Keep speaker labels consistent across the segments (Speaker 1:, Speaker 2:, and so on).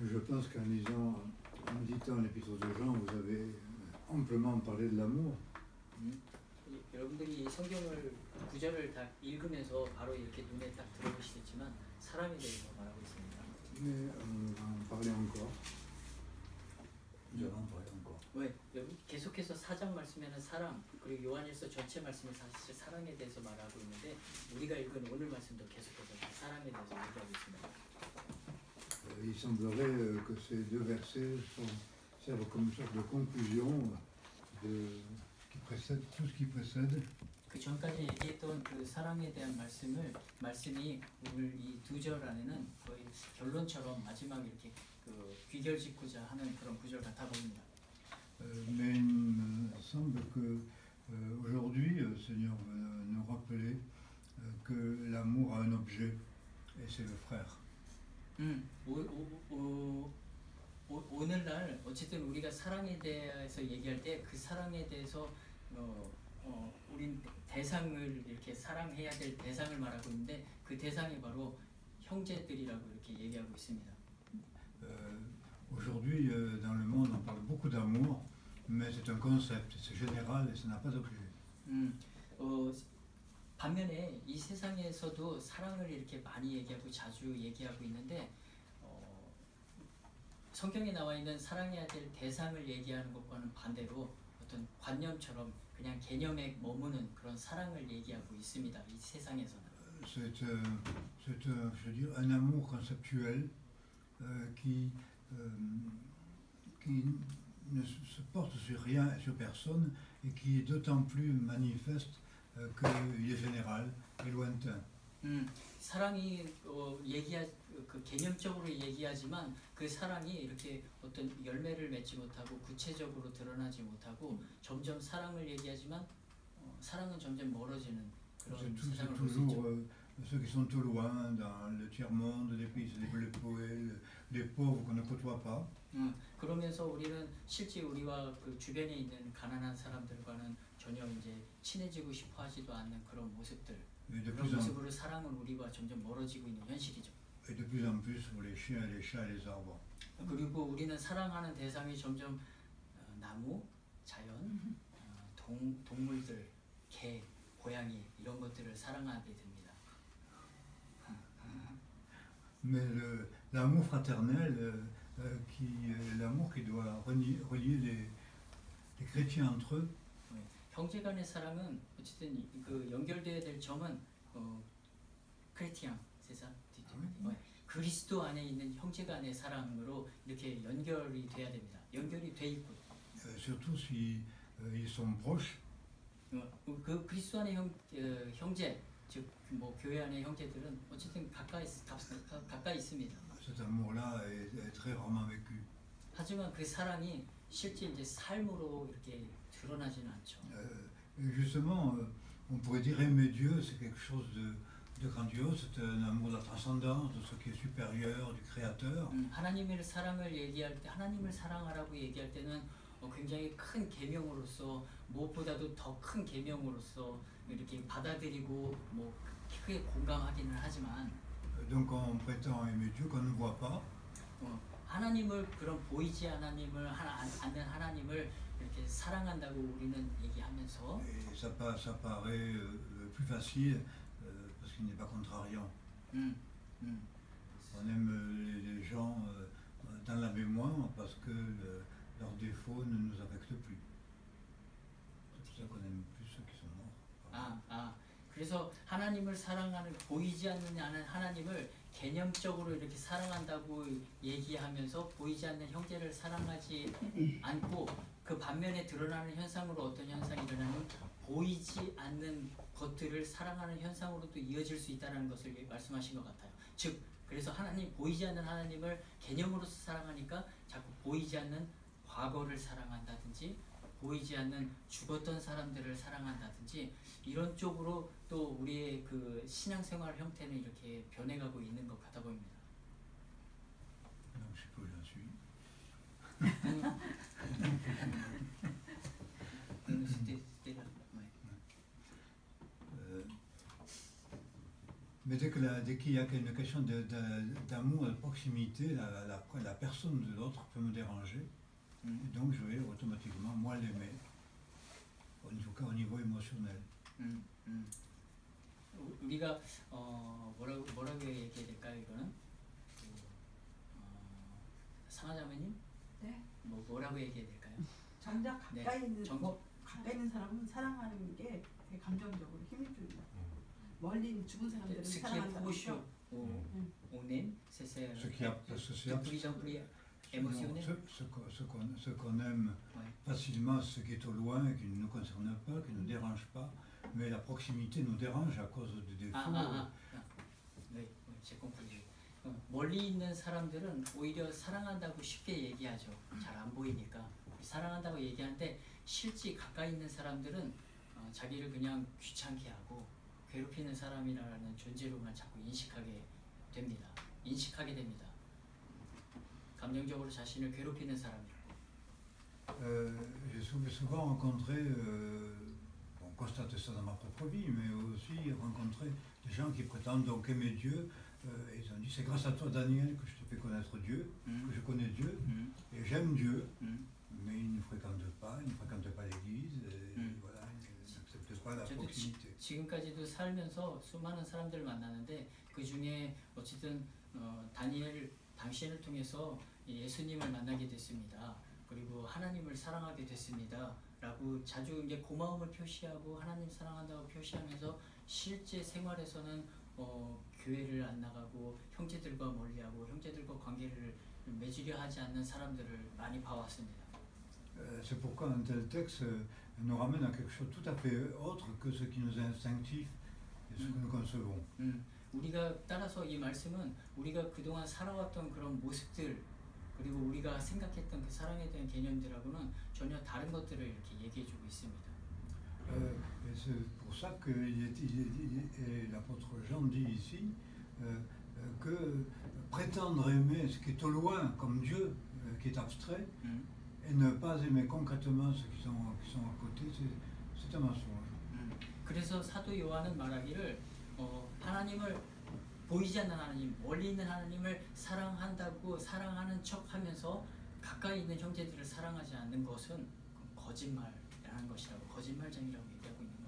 Speaker 1: Je pense qu'en lisant, en méditant l'épître de Jean, vous avez amplement parlé de l'amour.
Speaker 2: 여러분들이 이 성경을 구절을 다 읽으면서 바로 이렇게 눈에 딱 들어오시겠지만 사랑에 대해서 말하고 있습니다.
Speaker 1: Mais on va en parler encore. Nous allons en parler encore.
Speaker 2: 왜? 여기 계속해서 4장 말씀에는 사랑, 그리고 요한일서 전체 말씀에 사실 사랑에 대해서 말하고 있는데 우리가 읽은 오늘 말씀도 계속해서 사랑에 대해서 얘기하고 있습니다.
Speaker 1: Il semblerait que ces deux versets servent comme une sorte de conclusion de qui précède tout ce qui précède.
Speaker 2: 그 전까지 얘기했던 그 사랑에 대한 말씀이 오늘 이 두 절 안에는 거의 결론처럼 마지막 이렇게 그 귀결 짓고자 하는 그런 구절 같아 보입니다.
Speaker 1: Mais il me semble que aujourd'hui, le Seigneur veut nous rappeler que l'amour a un objet, et c'est le frère.
Speaker 2: 오늘날 어쨌든 우리가 사랑에 대해서 얘기할 때 그 사랑에 대해서 우린 대상을 이렇게 사랑해야 될 대상을 말하고 있는데 그 대상이 바로 형제들이라고 이렇게 얘기하고 있습니다.
Speaker 1: Aujourd'hui, dans le monde, on parle beaucoup d'amour, mais c'est un concept, c'est général et ça n'a pas d'objet.
Speaker 2: 반면에 이 세상에서도 사랑을 이렇게 많이 얘기하고 자주 얘기하고 있는데 성경에 나와 있는 사랑해야 될 대상을 얘기하는 것과는 반대로 어떤 관념처럼 그냥 개념에 머무는 그런 사랑을 얘기하고 있습니다. 이 세상에서는.
Speaker 1: C'est je veux dire, un amour conceptuel qui ne se porte sur rien et sur personne et qui est d'autant plus manifeste qu'il est général et lointain.
Speaker 2: 사랑이 그 개념적으로 얘기하지만 그 사랑이 이렇게 어떤 열매를 맺지 못하고 구체적으로 드러나지 못하고 점점 사랑을 얘기하지만 사랑은 점점 멀어지는 그런 세상을 볼 수 있죠.
Speaker 1: Ceux qui sont tout loin dans le tiers-monde, les pays développés, les pauvres qu'on ne côtoie pas.
Speaker 2: 그러면서 우리는 실제 우리와 그 주변에 있는 가난한 사람들과는 전혀 이제 친해지고 싶어 하지도 않는 그런 모습들. 그런 모습으로 사랑은 우리와 점점 멀어지고 있는 현실이죠.
Speaker 1: Et de plus en plus pour les chiens, les chats, les arbres.
Speaker 2: 그리고 우리는 사랑하는 대상이 점점 나무, 자연, 동물들, 개, 고양이 이런 것들을 사랑하게 됩니다.
Speaker 1: Mais l'amour fraternel, l'amour qui doit relier les chrétiens entre eux.
Speaker 2: 형제간의 사랑은 어쨌든 그 연결돼야 될 점은 크리스티안 세상 그리스도 안에 있는 형제간의 사랑으로 이렇게 연결이 돼야 됩니다. 연결이 돼 있고.
Speaker 1: Surtout si ils sont proches.
Speaker 2: 그 그리스도 안의 형제 즉 뭐 교회 안의 형제들은 어쨌든 가까이 있습니다.
Speaker 1: Cet amour-là est très rarement vécu.
Speaker 2: 하지만 그 사랑이 실제 이제 삶으로 이렇게 드러나지는 않죠.
Speaker 1: Justement, on pourrait dire aimer Dieu, c'est quelque chose de grandiose, c'est un amour de la transcendance, de ce qui est supérieur, du Créateur.
Speaker 2: 하나님의 사랑을 얘기할 때, 하나님을 사랑하라고 얘기할 때는 굉장히 큰 계명으로서 무엇보다도 더 큰 계명으로서 이렇게 받아들이고 뭐 크게 공감하기는 하지만.
Speaker 1: Donc on prétend aimer Dieu qu'on ne voit pas.
Speaker 2: 하나님을 그런 보이지 않는 하나님을 이렇게 사랑한다고 우리는 얘기하면서.
Speaker 1: Et ça paraît plus facile parce qu'il n'est pas contrariant. On aime les gens dans la mémoire parce que leurs défauts ne nous affectent plus. C'est pour ça qu'on aime plus ceux qui sont morts.
Speaker 2: 그래서 하나님을 사랑하는 보이지 않는 하나님을 개념적으로 이렇게 사랑한다고 얘기하면서 보이지 않는 형제를 사랑하지 않고 그 반면에 드러나는 현상으로 어떤 현상이 일어나면 보이지 않는 것들을 사랑하는 현상으로 또 이어질 수 있다는 것을 말씀하신 것 같아요. 즉 그래서 보이지 않는 하나님을 개념으로서 사랑하니까 자꾸 보이지 않는 과거를 사랑한다든지 보이지 않는 죽었던 사람들을 사랑한다든지 이런 쪽으로 또 우리의 그 신앙생활 형태는 이렇게 변해가고 있는 것 같아 보입니다.
Speaker 1: Mais dès dès qu'il y a une question d'amour, de proximité, la personne de l'autre peut me déranger. Et donc je vais automatiquement, moi, l'aimer. En tout cas au niveau émotionnel.
Speaker 2: 우리가 뭐라고 얘기해야 될까요? 이거는 상하자매님?
Speaker 3: 네.
Speaker 2: 뭐라고 얘기해야 될까요?
Speaker 3: 정작 가까이
Speaker 2: 네.
Speaker 3: 있는 가까이 있는 사람은 사랑하는 게 되게 감정적으로 힘이 줍니다. 멀리 있는 죽은 사람들은 사랑한다는 거죠.
Speaker 2: On aime, c'est
Speaker 1: Ce qui est
Speaker 2: de plus en plus émotionnel.
Speaker 1: Ce qu'on aime facilement, ce qui est au loin, qui ne nous concerne pas, qui ne nous dérange pas, mais la proximité nous dérange à cause du défaut.
Speaker 2: 네, j'ai compris. 멀리 있는 사람들은 오히려 사랑한다고 쉽게 얘기하죠. 잘 안 보이니까 사랑한다고 얘기하는데 실제 가까이 있는 사람들은 자기를 그냥 귀찮게 하고 괴롭히는 사람이라는 존재로만 자꾸 인식하게 됩니다. 감정적으로 자신을 괴롭히는 사람이라고.
Speaker 1: J'ai souvent rencontré, on constate ça dans ma propre vie, mais aussi rencontré des gens qui prétendent donc aimer Dieu. Ils ont dit c'est grâce à toi Daniel que je te fais connaître Dieu, que je connais Dieu, et j'aime Dieu, mais ils ne fréquentent pas l'église, et voilà, ils n'acceptent pas la proximité.
Speaker 2: 지금까지도 살면서 수많은 사람들을 만나는데 그 중에 어쨌든 다니엘 당신을 통해서 예수님을 만나게 됐습니다. 그리고 하나님을 사랑하게 됐습니다. 라고 자주 이제 고마움을 표시하고 하나님 사랑한다고 표시하면서 실제 생활에서는 교회를 안 나가고 형제들과 멀리하고 형제들과 관계를 맺으려 하지 않는 사람들을 많이 봐왔습니다.
Speaker 1: C'est pourquoi un tel texte nous ramène à quelque chose tout à fait autre que ce qui nous est instinctif et ce que nous concevons.
Speaker 2: 우리가 따라서 이 말씀은 우리가 그동안 살아왔던 그런 모습들 그리고 우리가 생각했던 그 사랑에 대한 개념들하고는 전혀 다른 것들을 이렇게 얘기해주고 있습니다.
Speaker 1: C'est pour ça que l'apôtre Jean dit ici que prétendre aimer ce qui est au loin comme Dieu, qui est abstrait, et ne pas aimer concrètement ceux qui sont à côté, c'est un mensonge.
Speaker 2: 그래서 사도 요한은 말하기를 하나님을 보이지 않는 하나님, 멀리 있는 하나님을 사랑한다고 사랑하는 척하면서 가까이 있는 형제들을 사랑하지 않는 것은 거짓말이라는 것이라고 거짓말쟁이라고 얘기하고 있는 겁니다.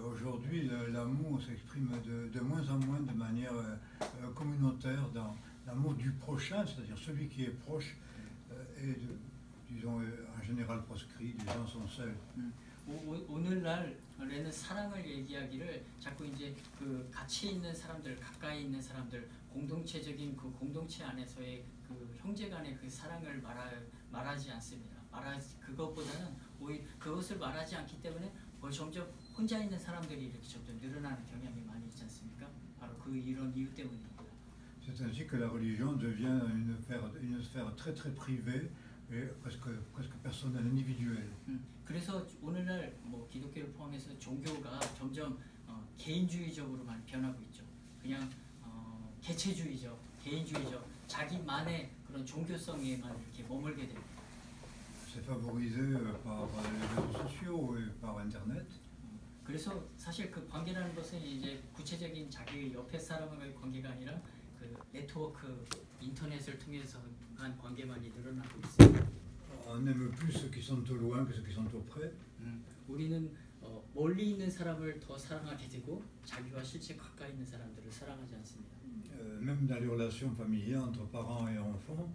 Speaker 1: Aujourd'hui, l'amour s'exprime de moins en moins de manière communautaire dans l'amour du prochain, c'est-à-dire celui qui est proche et disons en général proscrit, les gens sont seuls.
Speaker 2: 오늘날에는 사랑을 얘기하기를 자꾸 이제 그 같이 있는 사람들, 가까이 있는 사람들, 공동체적인 그 공동체 안에서의 그 형제간의 그 사랑을 말하지 않습니다. 그것보다는 오히려 그것을 말하지 않기 때문에 점점 혼자 있는 사람들이 이렇게 점점 늘어나는 경향이 많이 있지 않습니까? 바로 이런 이유 때문입니다.
Speaker 1: C'est ainsi que la religion devient une sphère très très privée et presque personnelle, individuelle.
Speaker 2: 그래서 오늘날 뭐 기독교를 포함해서 종교가 점점 개인주의적으로만 변하고 있죠. 그냥 개체주의적, 개인주의적, 자기만의 그런 종교성에만 이렇게 머물게 됩니다.
Speaker 1: C'est favorisé par les réseaux sociaux et par Internet.
Speaker 2: 그래서 사실 그 관계라는 것은 이제 구체적인 자기 옆에 사람과의 관계가 아니라 그 네트워크, 인터넷을 통해서 한 관계만이 늘어나고 있습니다.
Speaker 1: On aime plus ceux qui sont au loin que ceux qui sont au près.
Speaker 2: 우리는 멀리 있는 사람을 더 사랑하게 되고 자기와 실제 가까이 있는 사람들을 사랑하지 않습니다.
Speaker 1: Même dans les relations familiales entre parents et enfants,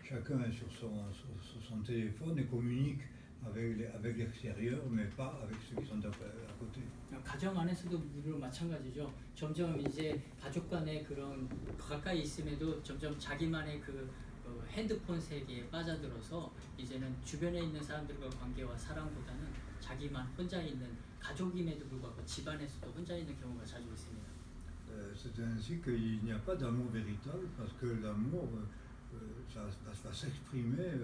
Speaker 1: chacun est sur son téléphone et communique avec l'extérieur, mais pas avec ceux qui sont à côté.
Speaker 2: 가정 안에서도 물론 마찬가지죠. 점점 이제 가족 간의 그런 가까이 있음에도 점점 자기만의 그 핸드폰 세계에 빠져들어서 이제는 주변에 있는 사람들과 관계와 사랑보다는 자기만 혼자 있는 가족임에도 불구하고 집안에서도 혼자 있는 경우가 자주 있습니다.
Speaker 1: C'est ainsi qu'il n'y a pas d'amour véritable parce que l'amour ça va s'exprimer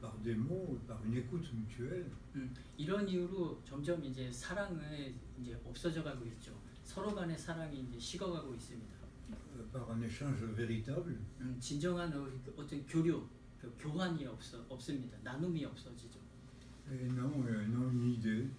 Speaker 1: par des mots, par une écoute mutuelle.
Speaker 2: 이런 이유로 점점 이제 사랑은 이제 없어져 가고 있죠. 서로 간의 사랑이 이제 식어가고 있습니다.
Speaker 1: Par un échange véritable.
Speaker 2: 진정한 어떤 교류, 교환이 없습니다. 나눔이 없어지죠.
Speaker 1: Et non une idée.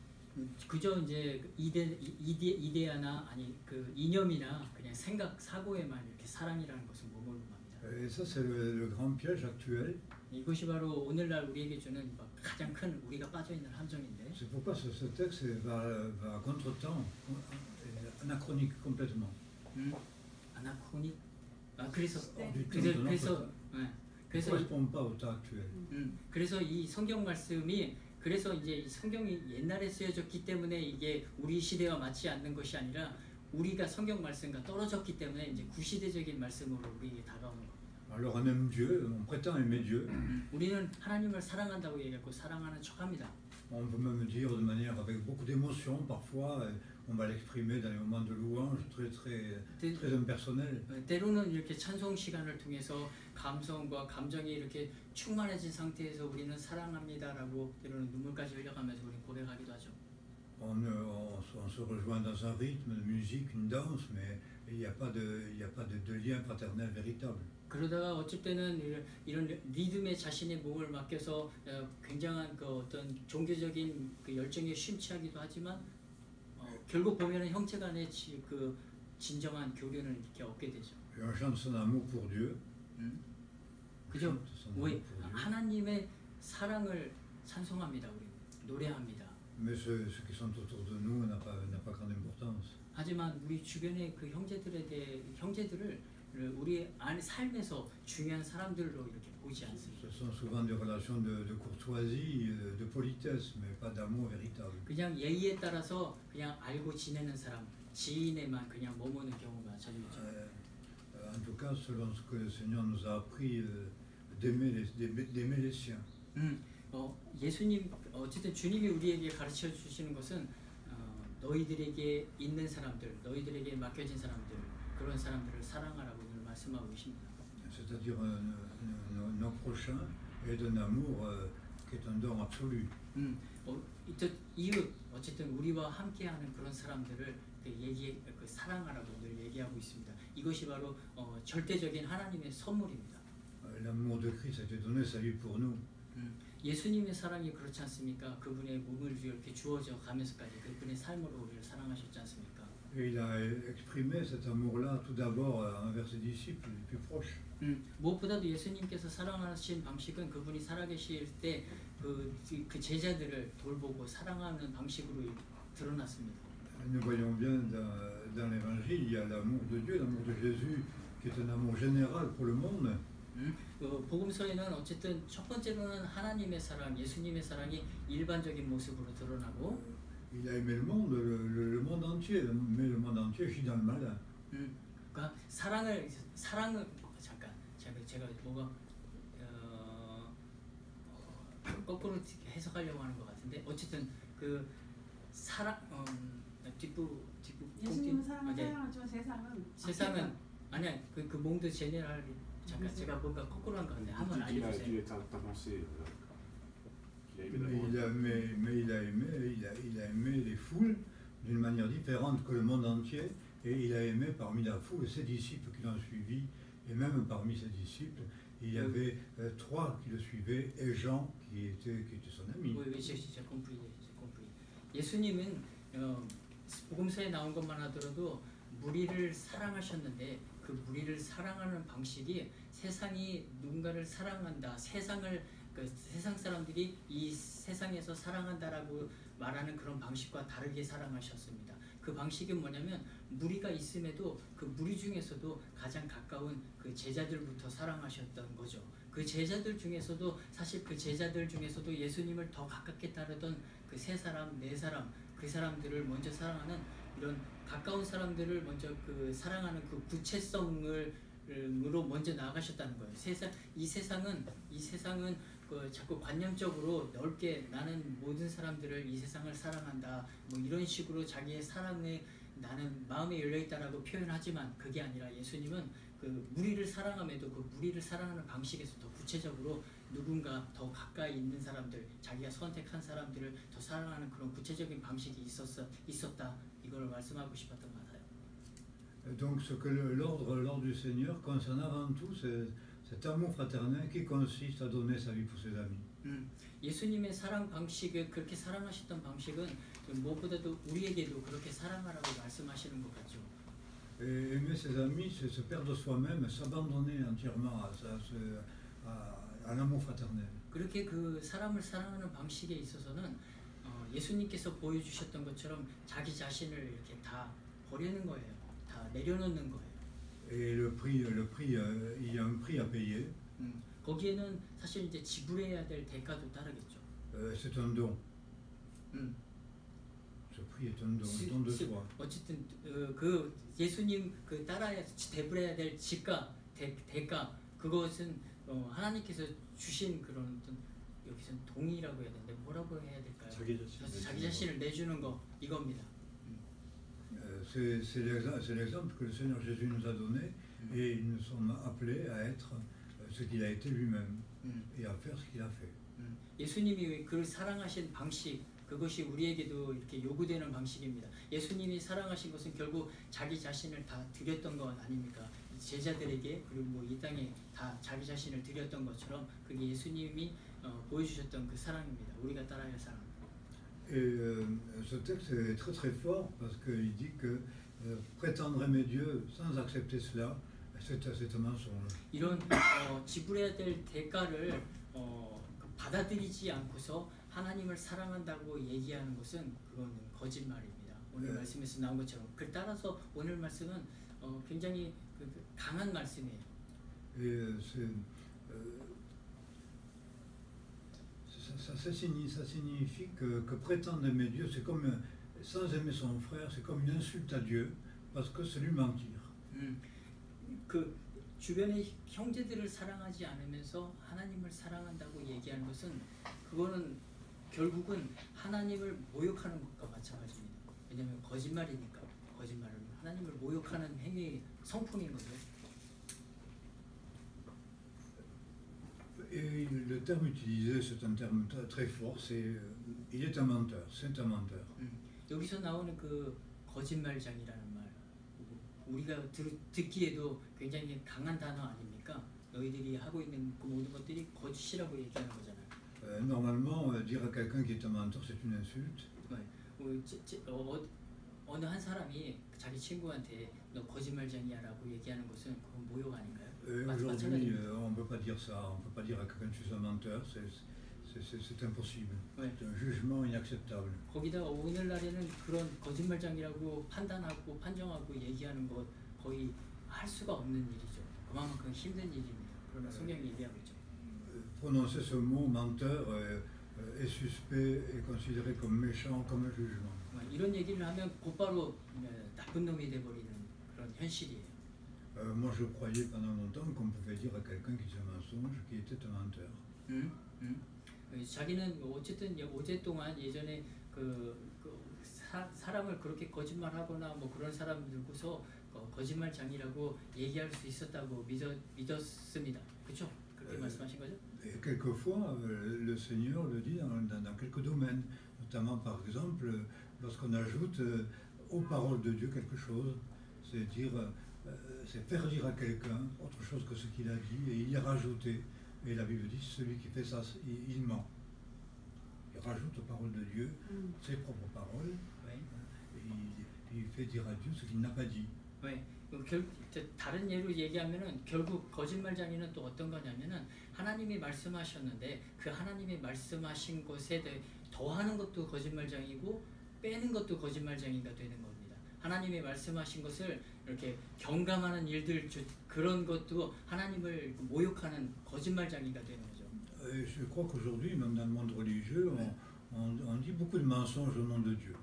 Speaker 2: 그저 이제 이데아나 아니 그 이념이나 그냥 생각 사고에만 이렇게 사랑이라는 것을 머무릅니다.
Speaker 1: Et ça, c'est le grand piège actuel.
Speaker 2: 이것이 바로 오늘날 우리에게 주는 가장 큰 우리가 빠져 있는 함정인데.
Speaker 1: C'est pourquoi ce texte va à contre-temps, anachronique complètement.
Speaker 2: 아나코닉. 그래서
Speaker 3: 네.
Speaker 2: 그래서
Speaker 1: Ne
Speaker 2: 그래서
Speaker 1: correspond pas au temps actuel.
Speaker 2: 그래서 이 성경 말씀이 그래서 이제 이 성경이 옛날에 쓰여졌기 때문에 이게 우리 시대와 맞지 않는 것이 아니라 우리가 성경 말씀과 떨어졌기 때문에 이제 구시대적인 말씀으로 우리에게 다가오는 겁니다.
Speaker 1: Alors on aime Dieu, on prétend aimer Dieu.
Speaker 2: 우리는 하나님을 사랑한다고 얘기하고 사랑하는 척합니다.
Speaker 1: On peut même dire de manière avec beaucoup d'émotion parfois. On va l'exprimer dans les moments de louange très impersonnels.
Speaker 2: 때로는 이렇게 찬송 시간을 통해서 감성과 감정이 이렇게 충만해진 상태에서 우리는 사랑합니다라고 때로는 눈물까지 흘려가면서 우리는 고백하기도 하죠.
Speaker 1: On se rejoint dans un rythme de musique, une danse, mais il n'y a pas de lien fraternel véritable.
Speaker 2: 그러다가 어쩔 때는 이런 리듬에 자신의 몸을 맡겨서 굉장한 그 어떤 종교적인 그 열정에 심취하기도 하지만 결국 보면은 형제 간의 그 진정한 교류는 이렇게 얻게 되죠.
Speaker 1: Et on chante son amour pour Dieu.
Speaker 2: 그죠? 왜 하나님의 사랑을 찬송합니다. 우리 노래합니다.
Speaker 1: Mais ceux qui sont autour de nous n'a pas grande importance.
Speaker 2: 하지만 우리 주변의 그 형제들을 우리 안의 삶에서 중요한 사람들로 이렇게 보지 않습니다.
Speaker 1: Ce sont souvent des relations de courtoisie, de politesse, mais pas d'amour véritable.
Speaker 2: 그냥 예의에 따라서 그냥 알고 지내는 사람, 지인에만 그냥 머무는 경우가 자주 있죠.
Speaker 1: En tout cas, selon ce que le Seigneur nous a appris d'aimer les siens.
Speaker 2: 예수님 어쨌든 주님이 우리에게 가르쳐 주시는 것은 너희들에게 있는 사람들, 너희들에게 맡겨진 사람들, 그런 사람들을 사랑하라고 늘 말씀하고 계십니다.
Speaker 1: C'est-à-dire nos prochains et d'un amour qui est un don absolu.
Speaker 2: 이웃 어쨌든 우리와 함께하는 그런 사람들을 그 사랑하라고 늘 얘기하고 있습니다. 이것이 바로 절대적인 하나님의 선물입니다.
Speaker 1: L'amour de Christ a été donné sa vie pour nous.
Speaker 2: 예수님의 사랑이 그렇지 않습니까? 그분의 몸을 이렇게 주어져 가면서까지 그분의 삶으로 우리를 사랑하셨지 않습니까?
Speaker 1: Et il a exprimé cet amour-là tout d'abord envers ses disciples les plus proches.
Speaker 2: 무엇보다도 예수님께서 사랑하신 방식은 그분이 살아계실 때 그 제자들을 돌보고 사랑하는 방식으로 드러났습니다.
Speaker 1: Nous voyons bien dans l'Évangile, il y a l'amour de Dieu, l'amour de Jésus, qui est un amour général pour le monde.
Speaker 2: 복음서에는 어쨌든 첫 번째로는 하나님의 사랑, 예수님의 사랑이 일반적인 모습으로 드러나고
Speaker 1: Il a aimé le monde entier, mais le monde entier gît dans le malin.
Speaker 2: 그러니까 사랑을 잠깐 제가 뭐가 거꾸로 해석하려고 하는 것 같은데 어쨌든 그 사랑 뒷부
Speaker 3: 예수님은 사랑하지만
Speaker 2: 세상은 아니야 그 몽드 제네랄 잠깐 제가 뭔가 거꾸로 한 것 같은데 한번 알려주세요.
Speaker 1: Mais il a aimé les foules d'une manière différente que le monde entier, et il a aimé parmi la foule ses disciples qui l'ont suivi, et même parmi ses disciples, il y avait trois qui le suivaient, et Jean qui était son ami.
Speaker 2: 예수님은 복음서에 나온 것만 하더라도 무리를 사랑하셨는데 그 무리를 사랑하는 방식이 세상이 누군가를 사랑한다, 세상 사람들이 이 세상에서 사랑한다라고 말하는 그런 방식과 다르게 사랑하셨습니다. 그 방식이 뭐냐면 무리가 있음에도 그 무리 중에서도 가장 가까운 그 제자들부터 사랑하셨던 거죠. 그 제자들 중에서도 사실 그 제자들 중에서도 예수님을 더 가깝게 따르던 그 세 사람, 네 사람 그 사람들을 먼저 사랑하는 이런 가까운 사람들을 먼저 그 사랑하는 그 구체성으로 먼저 나아가셨다는 거예요. 이 세상은 그 자꾸 관념적으로 넓게 나는 모든 사람들을 이 세상을 사랑한다 뭐 이런 식으로 자기의 사랑에 나는 마음에 열려있다라고 표현하지만 그게 아니라 예수님은 그 무리를 사랑함에도 그 무리를 사랑하는 방식에서 더 구체적으로 누군가 더 가까이 있는 사람들 자기가 선택한 사람들을 더 사랑하는 그런 구체적인 방식이 있었다 이걸 말씀하고 싶었던 것 같아요.
Speaker 1: Donc ce que l'ordre du Seigneur concerne avant tout, c'est cet amour fraternel qui consiste à donner sa vie pour ses amis.
Speaker 2: 예수님의 사랑 방식을 그렇게 사랑하셨던 방식은 무엇보다도 우리에게도 그렇게 사랑하라고 말씀하시는 것 같죠.
Speaker 1: Et aimer ses amis, c'est se perdre soi-même, s'abandonner entièrement à l'amour fraternel.
Speaker 2: 그렇게 그 사람을 사랑하는 방식에 있어서는 예수님께서 보여주셨던 것처럼 자기 자신을 이렇게 다 버리는 거예요. 다 내려놓는 거예요.
Speaker 1: Et le prix, il y a un prix à payer.
Speaker 2: 거기에는 사실 이제 지불해야 될 대가도 따르겠죠.
Speaker 1: C'est un don. Ce prix est un don de soi.
Speaker 2: 어쨌든 그 예수님 그 따라야 대불해야 될 지가 대가 그것은 하나님께서 주신 그런 어떤 여기서는 동의라고 해야 되는데 뭐라고 해야 될까요? 자기 자신을 내주는 거 이겁니다.
Speaker 1: C'est l'exemple que le Seigneur Jésus nous a donné et nous sommes appelés à être ce qu'il a été lui-même et à faire ce qu'il a fait.
Speaker 2: 예수님이 그 사랑하신 방식 그것이 우리에게도 이렇게 요구되는 방식입니다. 예수님이 사랑하신 것은 결국 자기 자신을 다 드렸던 것 아닙니까? 제자들에게 그리고 뭐 이 땅에 다 자기 자신을 드렸던 것처럼 그게 예수님이 보여주셨던 그 사랑입니다. 우리가 따라야 할 사랑.
Speaker 1: Et ce texte est très très fort parce qu'il dit que prétendre aimer Dieu sans accepter cela, c'est un mensonge.
Speaker 2: 이런 지불해야 될 대가를 받아들이지 않고서 하나님을 사랑한다고 얘기하는 것은 그거는 거짓말입니다. 오늘 말씀에서 나온 것처럼. 그 따라서 오늘 말씀은 굉장히 강한 말씀이에요.
Speaker 1: Et ça signifie que prétendre aimer Dieu, c'est comme sans aimer son frère, c'est comme une insulte à Dieu parce que c'est lui mentir.
Speaker 2: 그 주변의 형제들을 사랑하지 않으면서 하나님을 사랑한다고 얘기하는 것은 그거는 결국은 하나님을 모욕하는 것과 마찬가지입니다. 왜냐하면 거짓말이니까 거짓말은 하나님을 모욕하는 행위 성품인 거죠.
Speaker 1: Et le terme utilisé, c'est un terme très fort, il est un menteur, c'est un menteur.
Speaker 2: 여기서 나오는 그 거짓말장이라는 말, 우리가 듣기에도 굉장히 강한 단어 아닙니까? 너희들이 하고 있는 그 모든 것들이 거짓이라고 얘기하는 거잖아요.
Speaker 1: Normalement, dire à quelqu'un qui est un menteur, c'est une insulte.
Speaker 2: 어느 한 사람이 자기 친구한테 너 거짓말장이야라고 얘기하는 것은 그건 모욕 아닌가요?
Speaker 1: Aujourd'hui, on ne peut pas dire ça. On ne peut pas dire à quelqu'un que tu es un menteur. C'est impossible.
Speaker 2: Ouais.
Speaker 1: C'est un jugement inacceptable.
Speaker 2: 거기다 오늘날에는 그런 거짓말장이라고 판단하고 판정하고 얘기하는 것 거의 할 수가 없는 일이죠. 그만큼 힘든 일입니다. 그러나 성경이 얘기하고 있죠.
Speaker 1: Prononcer ce mot menteur est suspect et considéré comme méchant, comme un jugement.
Speaker 2: 이런 얘기를 하면 곧바로 나쁜 놈이 돼버리는 그런 현실이에요.
Speaker 1: Moi, je croyais pendant longtemps qu'on pouvait dire à quelqu'un qui disait un mensonge qu'il était un menteur.
Speaker 2: 자기는 어쨌든 오랫동안 예전에 사람을 그렇게 거짓말하거나 뭐 그런 사람들고서 거짓말장이라고 얘기할 수 있었다고 믿었습니다. 그렇죠? 그렇게 말씀하신 거죠?
Speaker 1: Et quelquefois, le Seigneur le dit dans quelques domaines, notamment par exemple lorsqu'on ajoute aux paroles de Dieu quelque chose, c'est dire, c'est faire dire à quelqu'un autre chose que ce qu'il a dit et y rajouter. Et la Bible dit, celui qui fait ça, il ment. Il rajoute aux paroles de Dieu ses propres paroles. Et il fait dire à Dieu ce qu'il n'a pas dit.
Speaker 2: 다른 예로 얘기하면은 결국 거짓말장이는 또 어떤 거냐면은 하나님이 말씀하셨는데 그 하나님이 말씀하신 것에 대해 더하는 것도 거짓말장이고 빼는 것도 거짓말장이가 되는 겁니다. 하나님이 말씀하신 것을 이렇게 경감하는 일들 그런 것도 하나님을 모욕하는 거짓말장이가 되는 거죠.
Speaker 1: Je crois qu'aujourd'hui, même dans le monde religieux, on dit beaucoup de mensonges au nom de Dieu.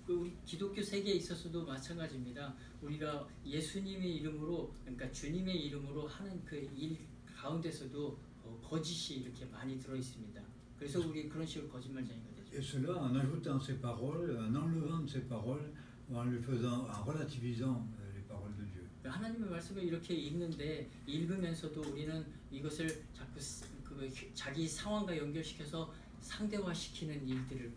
Speaker 2: 우리 기독교 세계에 있어서도 마찬가지입니다. 우리가 예수님의 이름으로, 그러니까 주님의 이름으로 하는 그 일 가운데서도 거짓이 이렇게 많이 들어 있습니다. 그래서 우리 그런 식으로 거짓말장이가 되죠.
Speaker 1: Et cela en ajoutant ses paroles, en enlevant ses paroles, en lui faisant, en relativisant les paroles de Dieu.
Speaker 2: 하나님의 말씀을 이렇게 읽는데 읽으면서도 우리는 이것을 자꾸 자기 상황과 연결시켜서 상대화시키는 일들을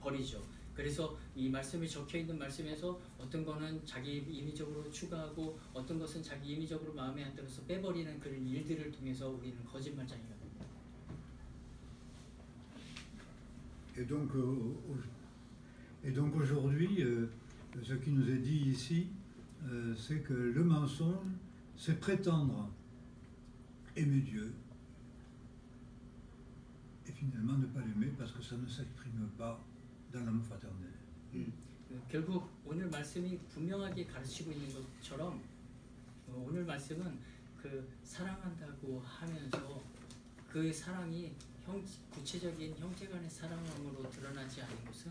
Speaker 2: 벌이죠. 그래서 이 말씀이 적혀 있는 말씀에서 어떤 거는 자기 임의적으로 추가하고 어떤 것은 자기 임의적으로 마음에 안 들어서 빼버리는 그런 일들을 통해서 우리는 거짓말쟁이가 됩니다.
Speaker 1: Et donc aujourd'hui, ce qui nous est dit ici, c'est que le mensonge, c'est prétendre aimer Dieu et finalement ne pas l'aimer parce que ça ne s'exprime pas dans l'amour fraternel.
Speaker 2: 결국 오늘 말씀이 분명하게 가르치고 있는 것처럼 오늘 말씀은 그 사랑한다고 하면서 그 사랑이 구체적인 형제간의 사랑으로 드러나지 않은 것은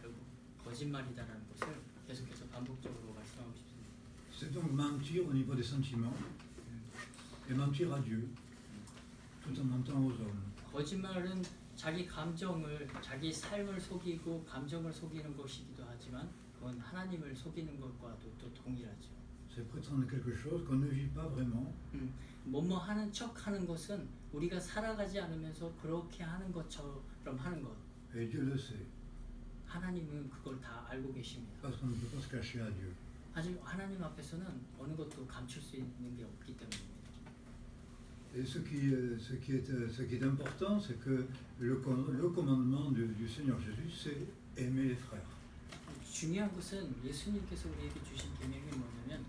Speaker 2: 결국 거짓말이다라는 것을 계속해서 반복적으로 말씀하고 싶습니다.
Speaker 1: C'est donc mentir au niveau des sentiments et mentir à Dieu tout en mentant aux hommes.
Speaker 2: 거짓말은 자기 감정을, 자기 삶을 속이고 감정을 속이는 것이기도 하지만 그건 하나님을 속이는 것과도 또 동일하죠.
Speaker 1: C'est prétendre quelque chose qu'on ne vit pas vraiment.
Speaker 2: 뭐뭐 하는 척 하는 것은 우리가 살아가지 않으면서 그렇게 하는 것처럼 하는 것.
Speaker 1: Et Dieu le sait,
Speaker 2: 하나님은 그걸 다 알고 계십니다.
Speaker 1: parce qu'on ne peut pas se cacher à Dieu.
Speaker 2: 하지만 하나님 앞에서는 어느 것도 감출 수 있는 게 없기 때문입니다.
Speaker 1: Et ce qui est important, c'est que le commandement du Seigneur Jésus, c'est aimer les frères.
Speaker 2: 중요한 것은 예수님께서 우리에게 주신 계명이 뭐냐면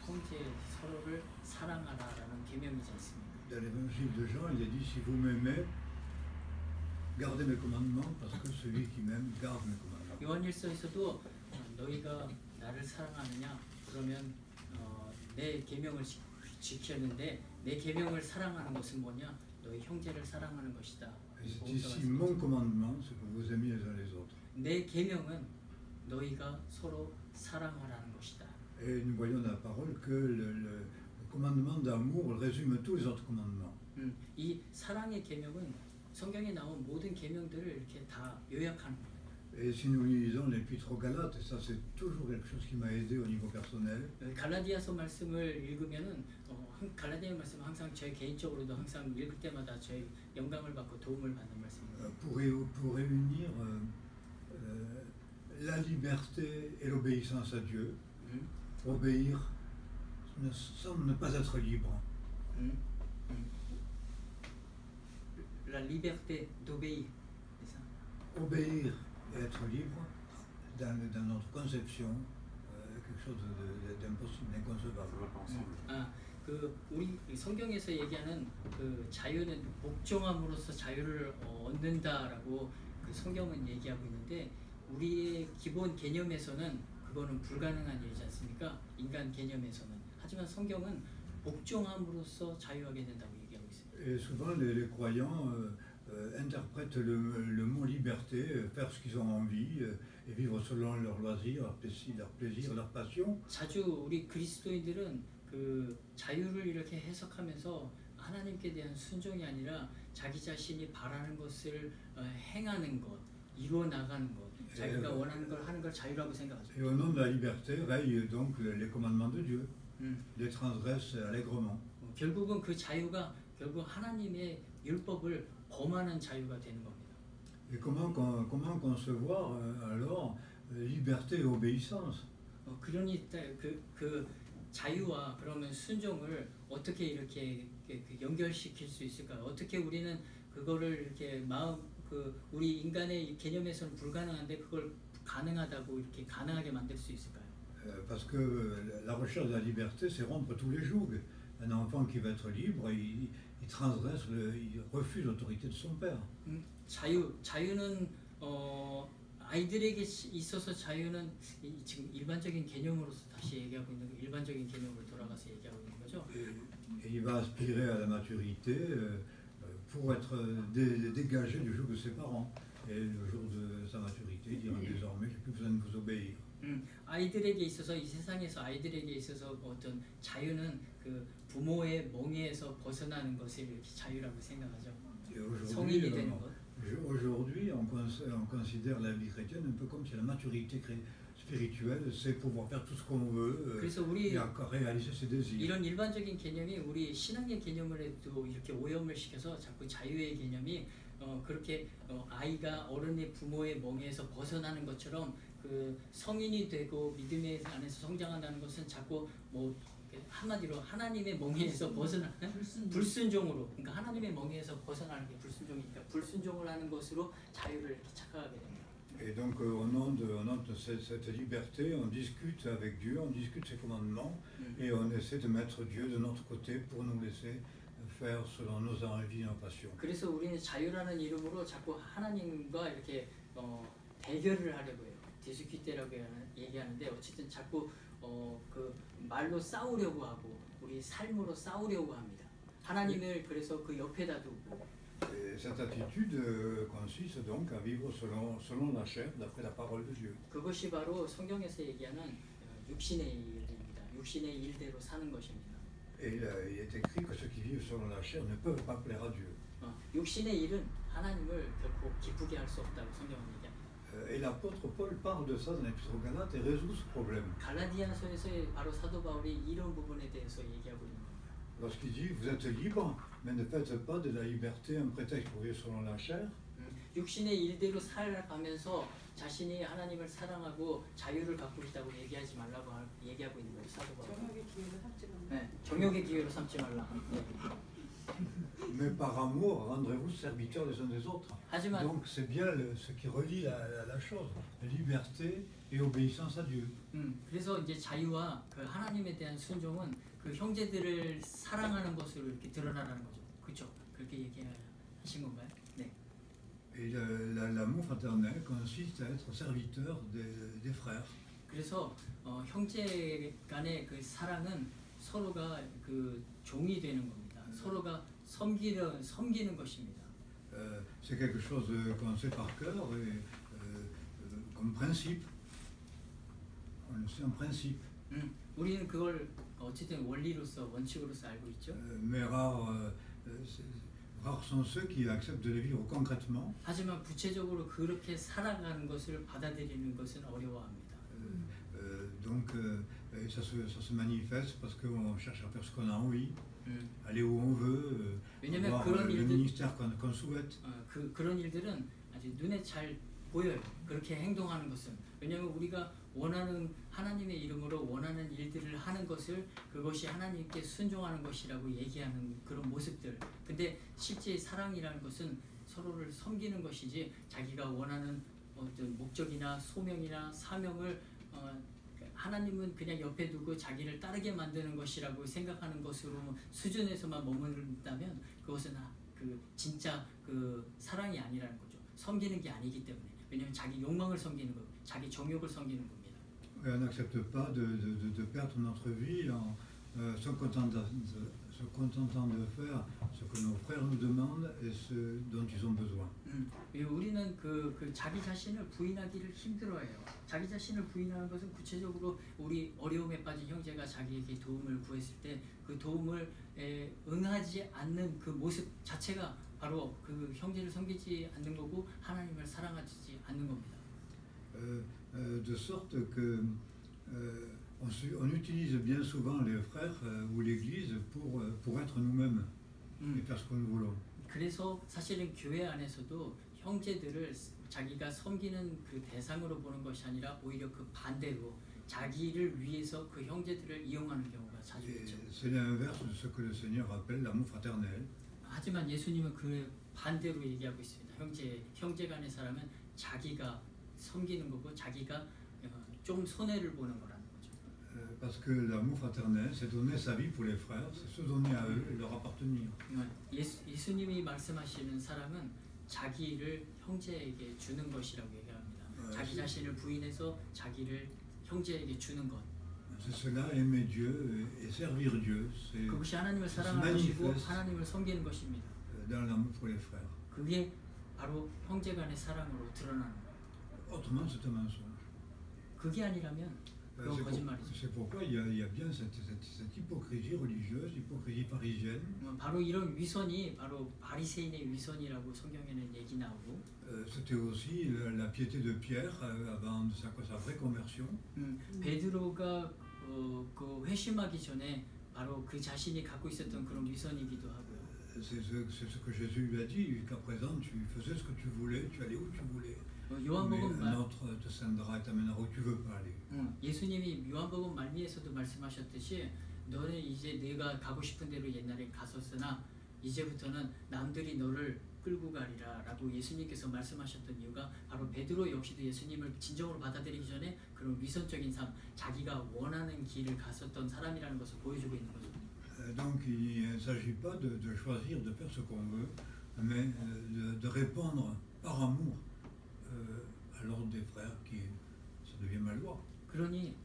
Speaker 2: 형제 서로를 사랑하라라는 계명이지 않습니까?
Speaker 1: Dans l'évangile de Jean, il est dit, si vous m'aimez, gardez mes commandements, parce que celui qui m'aime garde mes commandements.
Speaker 2: 요한일서에서도 너희가 나를 사랑하느냐 그러면 내 계명을 지켰는데 내 계명을 사랑하는 것은 뭐냐? 너희 형제를 사랑하는 것이다.
Speaker 1: Et c'est ici mon commandement, c'est que vous aimiez les uns les autres.
Speaker 2: 내 계명은 너희가 서로 사랑하라는 것이다.
Speaker 1: Et nous voyons dans la parole que le commandement d'amour résume tous les autres commandements.
Speaker 2: 이 사랑의 계명은 성경에 나온 모든 계명들을 이렇게 다 요약하는 거예요.
Speaker 1: Et si nous lisons l'épître aux Galates, et ça c'est toujours quelque chose qui m'a aidé au niveau personnel,
Speaker 2: 갈라디아서 말씀을 읽으면은 갈라디아 말씀은 항상 제 개인적으로도 항상 읽을 때마다 저희 영감을 받고 도움을 받는 말씀입니다.
Speaker 1: pour réunir la liberté et l'obéissance à Dieu, obéir sans ne pas être libre.
Speaker 2: La liberté d'obéir.
Speaker 1: Obéir et être libre, dans notre conception, quelque chose d'impossible, d'inconcevable.
Speaker 2: 그 우리 성경에서 얘기하는 그 자유는 복종함으로써 자유를 얻는다라고 그 성경은 얘기하고 있는데 우리의 기본 개념에서는 그거는 불가능한 일이지 않습니까? 인간 개념에서는. 하지만 성경은 복종함으로써 자유하게 된다고 얘기하고 있습니다.
Speaker 1: Et souvent les croyants interprètent le mot liberté, faire ce qu'ils ont envie et vivre selon leurs loisirs, leur plaisir, leur passion.
Speaker 2: 자주 우리 그리스도인들은 그 자유를 이렇게 해석하면서 하나님께 대한 순종이 아니라 자기 자신이 바라는 것을 행하는 것, 이루어 나가는 것, 자기가 원하는 걸 하는 걸 자유라고 생각하죠.
Speaker 1: Et au nom de la liberté règnent donc les commandements de Dieu, les transgressent allègrement.
Speaker 2: 결국은 그 자유가 결국 하나님의 율법을 범하는 자유가 되는 겁니다.
Speaker 1: Et comment concevoir alors liberté et obéissance?
Speaker 2: 그러니 그 자유와 그러면 순종을 어떻게 이렇게 연결시킬 수 있을까요? 어떻게 우리는 그거를 이렇게 우리 인간의 개념에서는 불가능한데 그걸 가능하다고 이렇게 가능하게 만들 수 있을까요?
Speaker 1: Parce que la recherche de la liberté, c'est rompre tous les jougs. Un enfant qui veut être libre, il transgresse, il refuse l'autorité de son père.
Speaker 2: 자유는 아이들에게 있어서 자유는 지금 일반적인 개념으로서 다시 얘기하고 있는 일반적인 개념으로 돌아가서 얘기하고 있는 거죠.
Speaker 1: Et il va aspirer à la maturité pour être dégagé du joug de ses parents. Et le jour de sa maturité, il dira désormais, j'ai plus besoin de vous obéir.
Speaker 2: 아이들에게 있어서 이 세상에서 아이들에게 있어서 어떤 자유는 그 부모의 멍에에서 벗어나는 것을 이렇게 자유라고 생각하죠. 성인이 되는 것.
Speaker 1: Aujourd'hui, on considère la vie chrétienne un peu comme si la maturité spirituel, c'est pouvoir faire tout ce qu'on veut
Speaker 2: 그래서
Speaker 1: et
Speaker 2: 우리
Speaker 1: réaliser ses désirs.
Speaker 2: 이런 일반적인 개념이 우리 신앙의 개념을 해도 이렇게 오염을 시켜서 자꾸 자유의 개념이 그렇게 아이가 어른의 부모의 멍에서 벗어나는 것처럼 그 성인이 되고 믿음의 안에서 성장한다는 것은 자꾸 뭐 한마디로 하나님의 멍에서 벗어나는 불순종으로, 그러니까 하나님의 멍에서 벗어나는 게 불순종이니까 불순종을 하는 것으로 자유를 이렇게 착각하게 됩니다.
Speaker 1: Et donc au nom de cette liberté, on discute avec Dieu, on discute ses commandements et on essaie de mettre Dieu de notre côté pour nous laisser faire selon nos envies et nos passions.
Speaker 2: 그래서 우리는 자유라는 이름으로 자꾸 하나님과 이렇게 대결을 하려고 해요. 디스큐테라고 얘기하는데 어쨌든 자꾸 그 말로 싸우려고 하고 우리 삶으로 싸우려고 합니다. 하나님을 그래서 그 옆에다 두고.
Speaker 1: Et cette attitude consiste donc à vivre selon la chair, d'après la parole de Dieu.
Speaker 2: 그것이 바로 성경에서 얘기하는 육신의 일입니다. 육신의 일대로 사는 것입니다.
Speaker 1: Et il est écrit que ceux qui vivent selon la chair ne peuvent pas plaire à Dieu.
Speaker 2: 육신의 일은 하나님을 결코 기쁘게 할 수 없다고 성경은 얘기합니다.
Speaker 1: Et l'apôtre Paul parle de ça dans l'Épître aux Galates et résout ce problème.
Speaker 2: 갈라디아서에서 바로 사도 바울이 이런 부분에 대해서 얘기하고 있는 겁니다.
Speaker 1: Lorsqu'il dit vous êtes libre, mais ne faites pas de la liberté un prétexte pour vivre selon la chair.
Speaker 2: 육신의 일대로 살아가면서 자신이 하나님을 사랑하고 자유를 갖고 있다고 얘기하지 말라고 얘기하고 있는 거예요. 사도 바울.
Speaker 3: 정욕의 기회를 삼지 말라.
Speaker 2: 네, 정욕의 기회로 삼지 말라. 네.
Speaker 1: Mais par amour, rendrez-vous serviteurs les uns des autres.
Speaker 2: 하지만
Speaker 1: Donc c'est bien ce qui relie la chose, liberté et obéissance à Dieu.
Speaker 2: 그래서 이제 자유와 그 하나님에 대한 순종은 그 형제들을 사랑하는 것으로 이렇게 드러나는 거죠. 그렇죠? 그렇게 얘기하신 건가요? 네.
Speaker 1: Et l'amour fraternel consiste à être serviteur des frères.
Speaker 2: 그래서 형제 간의 그 사랑은 서로가 그 종이 되는 겁니다. 서로가 섬기는 것입니다.
Speaker 1: C'est quelque chose qu'on sait par cœur et comme principe. On le sait en principe.
Speaker 2: 우리는 그걸 어쨌든 원리로서 원칙으로서 알고 있죠.
Speaker 1: Mais rares sont ceux qui acceptent de le vivre concrètement.
Speaker 2: 하지만 구체적으로 그렇게 살아가는 것을 받아들이는 것은 어려워합니다.
Speaker 1: Donc ça se manifeste parce qu'on cherche à faire ce qu'on a envie, aller où on veut, avoir le ministère qu'on souhaite.
Speaker 2: 그런 일들은 아주 눈에 잘 보여요. 그렇게 행동하는 것은. 왜냐하면 우리가 원하는 하나님의 이름으로 원하는 일들을 하는 것을 그것이 하나님께 순종하는 것이라고 얘기하는 그런 모습들. 근데 실제 사랑이라는 것은 서로를 섬기는 것이지 자기가 원하는 어떤 목적이나 소명이나 사명을 하나님은 그냥 옆에 두고 자기를 따르게 만드는 것이라고 생각하는 것으로 수준에서만 머무른다면 그것은 그 진짜 그 사랑이 아니라는 거죠. 섬기는 게 아니기 때문에. 왜냐하면 자기 욕망을 섬기는 거, 자기 정욕을 섬기는 겁니다.
Speaker 1: On n'accepte pas de perdre notre vie en se contentant de faire ce que nos frères nous demandent et ce dont ils ont besoin.
Speaker 2: 우리는 그 자기 자신을 부인하기를 힘들어해요. 자기 자신을 부인하는 것은 구체적으로 우리 어려움에 빠진 형제가 자기에게 도움을 구했을 때 그 도움을 응하지 않는 그 모습 자체가 바로 그 형제를 섬기지 않는 거고 하나님을 사랑하지 않는 겁니다.
Speaker 1: De sorte que on utilise bien souvent les frères ou l'Église pour être nous-mêmes et faire ce que nous voulons.
Speaker 2: 그래서 사실은 교회 안에서도 형제들을 자기가 섬기는 그 대상으로 보는 것이 아니라 오히려 그 반대로 자기를 위해서 그 형제들을 이용하는 경우가 자주 있죠.
Speaker 1: C'est l'inverse de ce que le Seigneur appelle l'amour fraternel.
Speaker 2: 하지만 예수님은 그 반대로 얘기하고 있습니다. 형제 간의 사람은 자기가 섬기는 거고 자기가 좀 손해를 보는 거라는 거죠.
Speaker 1: Parce que l'amour fraternel, c'est donner sa vie pour les frères, c'est se donner à eux, leur appartenir.
Speaker 2: 예수님이 말씀하시는 사람은 자기를 형제에게 주는 것이라고 얘기합니다. 자기 자신을 부인해서 자기를 형제에게 주는 것.
Speaker 1: C'est cela, aimer Dieu et servir Dieu.
Speaker 2: 그것이 하나님을 사랑하는 것이고 하나님을 섬기는 것입니다.
Speaker 1: Dans l'amour pour les frères.
Speaker 2: 그게 바로 형제간의 사랑으로 드러나는 거예요.
Speaker 1: Autrement, c'est un mensonge.
Speaker 2: 그게 아니라면 그건 거짓말이죠.
Speaker 1: C'est pourquoi il y a bien cette hypocrisie religieuse, hypocrisie parisienne.
Speaker 2: 바로 이런 위선이 바로 바리새인의 위선이라고 성경에는 얘기 나오고.
Speaker 1: C'était aussi la piété de Pierre avant sa vraie conversion.
Speaker 2: 베드로가 그 회심하기 전에 바로 그 자신이 갖고 있었던 그런 위선이기도 하고요.
Speaker 1: C'est ce que Jésus lui a dit. Jusqu'à présent, tu faisais ce que tu voulais, tu allais où tu voulais. Mais un autre te scindra et t'amènera où tu veux pas aller.
Speaker 2: 예수님이 요한복음 말미에서도 말씀하셨듯이 너는 이제 네가 가고 싶은 대로 옛날에 갔었으나 이제부터는 남들이 너를 끌고 가리라라고 예수님께서 말씀하셨던 이유가 바로 베드로 역시도 예수님을 진정으로 받아들이기 전에 그런 위선적인 삶, 자기가 원하는 길을 갔었던 사람이라는 것을 보여주고 있는 거죠.
Speaker 1: Donc il ne s'agit pas de choisir de faire ce qu'on veut, mais de répondre par amour à l'ordre des frères qui ça devient ma loi.
Speaker 2: 그러니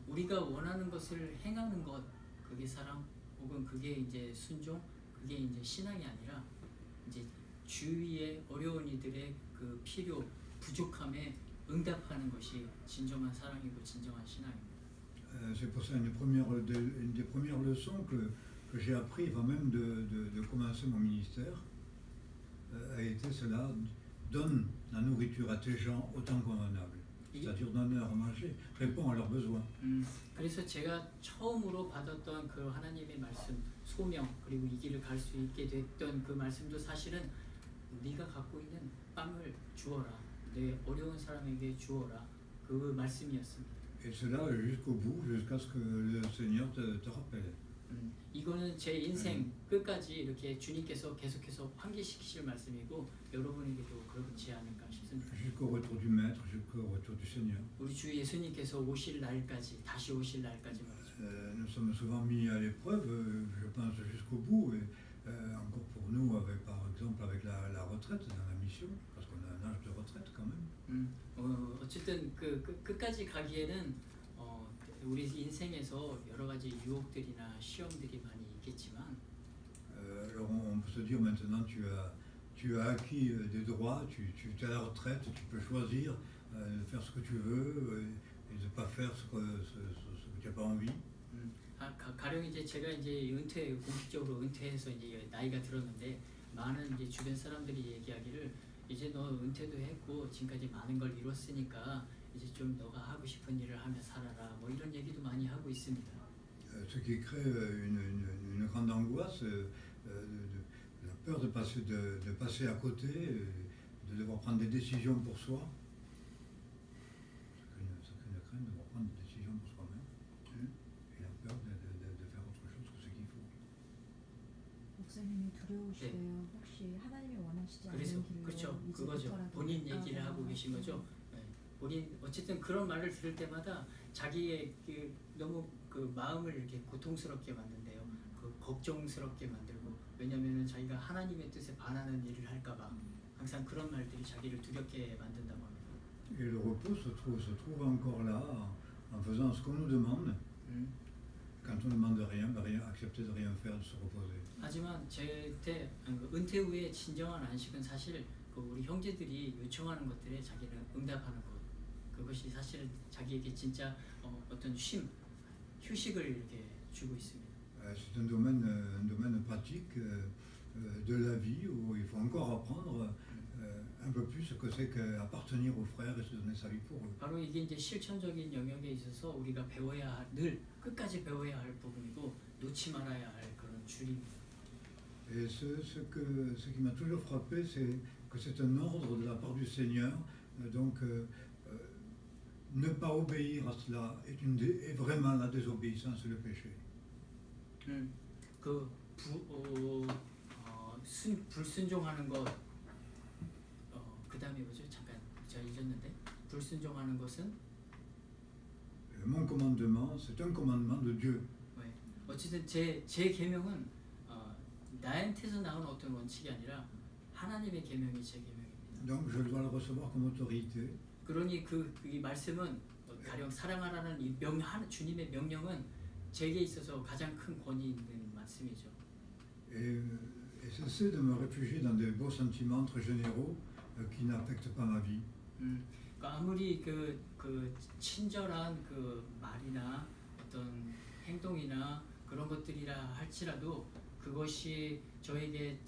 Speaker 2: 우리가 원하는 것을 행하는 것, 그게 사랑 혹은 그게 이제 순종, 그게 이제 신앙이 아니라 이제 주위의 어려운 이들의 그 필요, 부족함에 응답하는 것이 진정한 사랑이고 진정한 신앙입니다.
Speaker 1: C'est pour ça une des premières leçons que j'ai appris avant même de commencer mon ministère a été cela: donne la nourriture à tes gens autant convenable. C'est-à-dire donne-leur à manger, réponds à leurs besoins.
Speaker 2: 그래서 제가 처음으로 받았던 그 하나님의 말씀, 소명 그리고 이 길을 갈 수 있게 됐던 그 말씀도 사실은 네가 갖고 있는 빵을 주어라, 내 어려운 사람에게 주어라, 그 말씀이었습니다.
Speaker 1: Et cela jusqu'au bout, jusqu'à ce que le Seigneur te rappelle.
Speaker 2: 이거는 제 인생 끝까지 이렇게 주님께서 계속해서 환기시키실 말씀이고 여러분에게도 그렇지 않을까 싶습니다.
Speaker 1: Jusqu'au retour du Maître, jusqu'au retour du Seigneur.
Speaker 2: 우리 주 예수님께서 오실 날까지, 다시 오실 날까지 말이죠.
Speaker 1: Nous sommes souvent mis à l'épreuve, je pense jusqu'au bout, et encore pour nous, avec, par exemple avec la retraite dans la mission, parce qu'on a un âge de retraite quand même.
Speaker 2: 어쨌든 그 끝까지 가기에는 우리 인생에서 여러 가지 유혹들이나 시험들이 많이 있겠지만.
Speaker 1: Alors on peut se dire maintenant tu as acquis des droits, tu es à la retraite, tu peux choisir de faire ce que tu veux et de ne pas faire ce que tu n'as pas envie.
Speaker 2: 가령 이제 제가 이제 공식적으로 은퇴해서 이제 나이가 들었는데 많은 이제 주변 사람들이 얘기하기를 이제 너 은퇴도 했고 지금까지 많은 걸 이뤘으니까 이제 좀 너가 하고 싶은 일을 하며 살아라, 뭐 이런 얘기도 많이 하고 있습니다.
Speaker 1: Ce qui crée une grande angoisse, la peur de passer à côté, de devoir prendre des décisions pour soi. C'est une crainte de devoir prendre des décisions pour soi-même, et la peur de faire autre chose que ce qu'il faut.
Speaker 4: 목사님이 두려우시대요. 혹시 하나님이 원하시지 않는 길로
Speaker 2: 그렇죠.
Speaker 4: 이제
Speaker 2: 그거죠.
Speaker 4: 붙어라도
Speaker 2: 본인 얘기를 하고 계신 거죠. 본인 어쨌든 그런 말을 들을 때마다 자기의 너무 그 마음을 이렇게 고통스럽게 만든대요. 그 걱정스럽게 만들고, 왜냐면은 자기가 하나님의 뜻에 반하는 일을 할까봐 항상 그런 말들이 자기를 두렵게 만든다고 합니다.
Speaker 1: Et le repos se trouve encore là en faisant ce qu'on nous demande. Quand on ne demande rien, accepter de rien faire, de se reposer.
Speaker 2: 하지만 은퇴 후에 진정한 안식은 사실 그 우리 형제들이 요청하는 것들에 자기는 응답하는 것. 그것이 사실은 자기에게 진짜 어떤 휴식을 이렇게 주고 있습니다.
Speaker 1: C'est un domaine pratique de la vie où il faut encore apprendre un peu plus ce que c'est qu'appartenir aux frères et se donner sa vie pour eux.
Speaker 2: 바로 이게 이제 실천적인 영역에 있어서 우리가 늘 끝까지 배워야 할 부분이고 놓지 말아야 할 그런 줄입니다.
Speaker 1: Et ce qui m'a toujours frappé, c'est que c'est un ordre de la part du Seigneur. Donc ne pas obéir à cela est vraiment la désobéissance et le péché.
Speaker 2: 불순종하는 것, 그 다음에 뭐죠? 잠깐 제가 잊었는데, 불순종하는 것은
Speaker 1: Mon commandement, c'est un commandement de Dieu.
Speaker 2: 어쨌든 제 계명은 나한테서 나온 어떤 원칙이 아니라 하나님의 계명이 제 계명입니다.
Speaker 1: Donc je dois le recevoir comme autorité.
Speaker 2: 그러니 이 말씀은 가령 사랑하라는 이 주님의 명령은 제게 있어서 가장 큰 권위 있는 말씀이죠.
Speaker 1: Et cesser de me réfugier dans des beaux sentiments très généraux qui n'affectent pas ma vie.
Speaker 2: 그러니까 아무리 그 친절한 그 말이나 어떤 행동이나 그런 것들이라 할지라도 그것이 저에게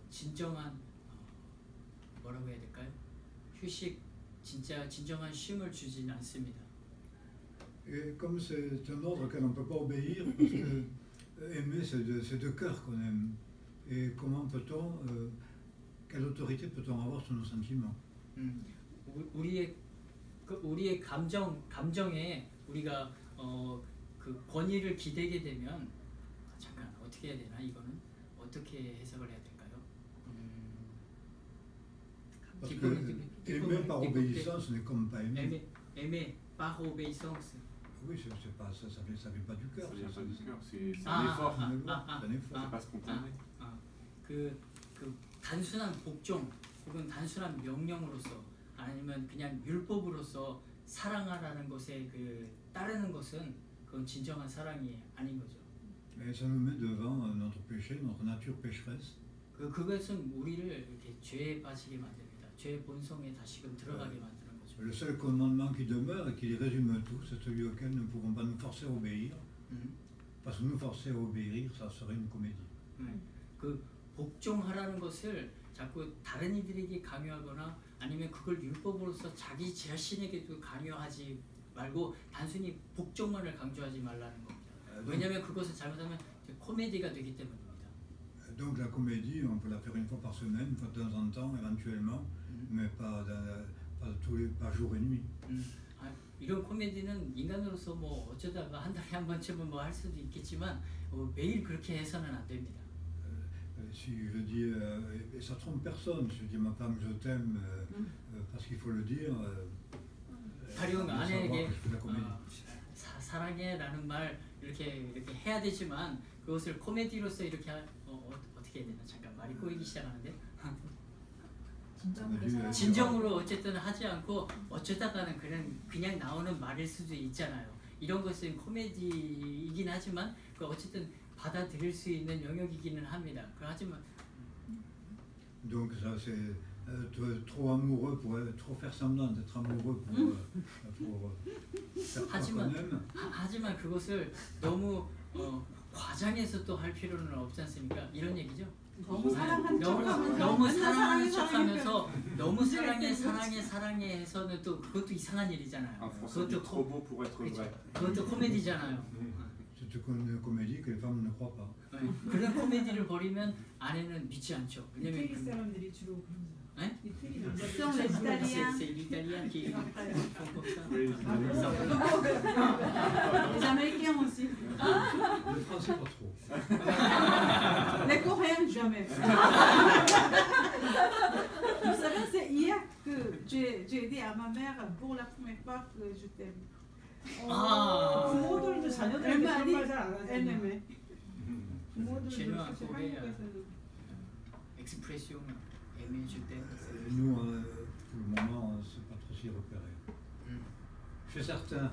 Speaker 2: 진정한 뭐라고 해야 될까요? 휴식, 진정한 쉼을 주진 않습니다.
Speaker 1: Et comme c'est un ordre auquel on ne peut pas obéir, parce que aimer c'est de cœur qu'on aime. Et comment peut-on, quelle autorité peut-on avoir sur nos sentiments?
Speaker 2: 우리의 감정에 우리가 그 권위를 기대게 되면 잠깐 어떻게 해야 되나 이거는 어떻게 해석을 해야 될까요?
Speaker 1: Parce que aimer par obéissance n'est comme pas aimer.
Speaker 2: Aimer par obéissance.
Speaker 1: Oui, c'est pas ça, ça vient pas du cœur.
Speaker 5: Ça vient pas du cœur, c'est un effort.
Speaker 1: C'est un effort.
Speaker 5: C'est pas spontané.
Speaker 2: 그 단순한 복종 혹은 단순한 명령으로서 아니면 그냥 율법으로서 사랑하라는 것에 그 따르는 것은 그건 진정한 사랑이 아닌 거죠.
Speaker 1: Et ça nous met devant notre péché, notre nature pécheresse.
Speaker 2: 그것은 우리를 이렇게 죄에 빠지게 만듭니다. 죄의 본성에 다시금 들어가게 만드는 거죠.
Speaker 1: Le seul commandement qui demeure et qui résume tout, c'est celui auquel nous ne pouvons pas nous forcer à obéir. Parce que nous forcer à obéir, ça serait une comédie.
Speaker 2: 그 복종하라는 것을 자꾸 다른 이들에게 강요하거나 아니면 그걸 율법으로서 자기 자신에게도 강요하지 말고 단순히 복종만을 강조하지 말라는 겁니다. 왜냐하면 그것을 잘못하면 코미디가 되기 때문입니다.
Speaker 1: Donc la comédie, on peut la faire une fois par semaine, une fois de temps en temps, éventuellement, mais pas jour et nuit.
Speaker 2: 이런 코미디는 인간으로서 뭐 어쩌다가 한 달에 한 번쯤은 뭐 할 수도 있겠지만 매일 그렇게 해서는 안 됩니다.
Speaker 1: Si je dis, et ça trompe personne, si je dis à ma femme que je t'aime parce qu'il faut le dire,
Speaker 2: 가령 아내에게
Speaker 1: je fais la comédie.
Speaker 2: 사랑해라는 말 이렇게 해야 되지만 그것을 코미디로서 이렇게 어떻게 해야 되나 잠깐 말이 꼬이기 시작하는데 진정으로 어쨌든 하지 않고 어쩌다가는 그냥 나오는 말일 수도 있잖아요. 이런 것은 코미디이긴 하지만 그 어쨌든 받아들일 수 있는 영역이기는 합니다. 하지만
Speaker 1: Donc ça c'est trop amoureux pour trop faire semblant d'être amoureux pour faire croire qu'on aime.
Speaker 2: 하지만 그것을 너무 과장해서 또 할 필요는 없지 않습니까? 이런 얘기죠.
Speaker 3: 너무 사랑하는
Speaker 2: 척하면서 너무 사랑해 해서는 또 그것도 이상한 일이잖아요. 그것도 코미디잖아요.
Speaker 1: C'est une comédie que les femmes ne croient pas.
Speaker 2: 그런 코미디를 벌이면 아내는 믿지 않죠. 왜냐면
Speaker 3: 이태리 사람들이 주로 그런
Speaker 2: 네?
Speaker 3: 이태리
Speaker 2: C'est l'italien qui font comme ça.
Speaker 3: Les Américains aussi.
Speaker 1: Les Français pas trop.
Speaker 3: Les Coréens jamais. Vous savez, c'est hier que j'ai dit à ma mère pour la première fois que je t'aime. 부모들도 자녀들한테 그런 말 잘 안 하잖아요. 부모들도 사실 한국에서는
Speaker 2: expression aimer je t'aime.
Speaker 1: Nous, pour le moment, c'est pas trop s'y repérer. Chez certains,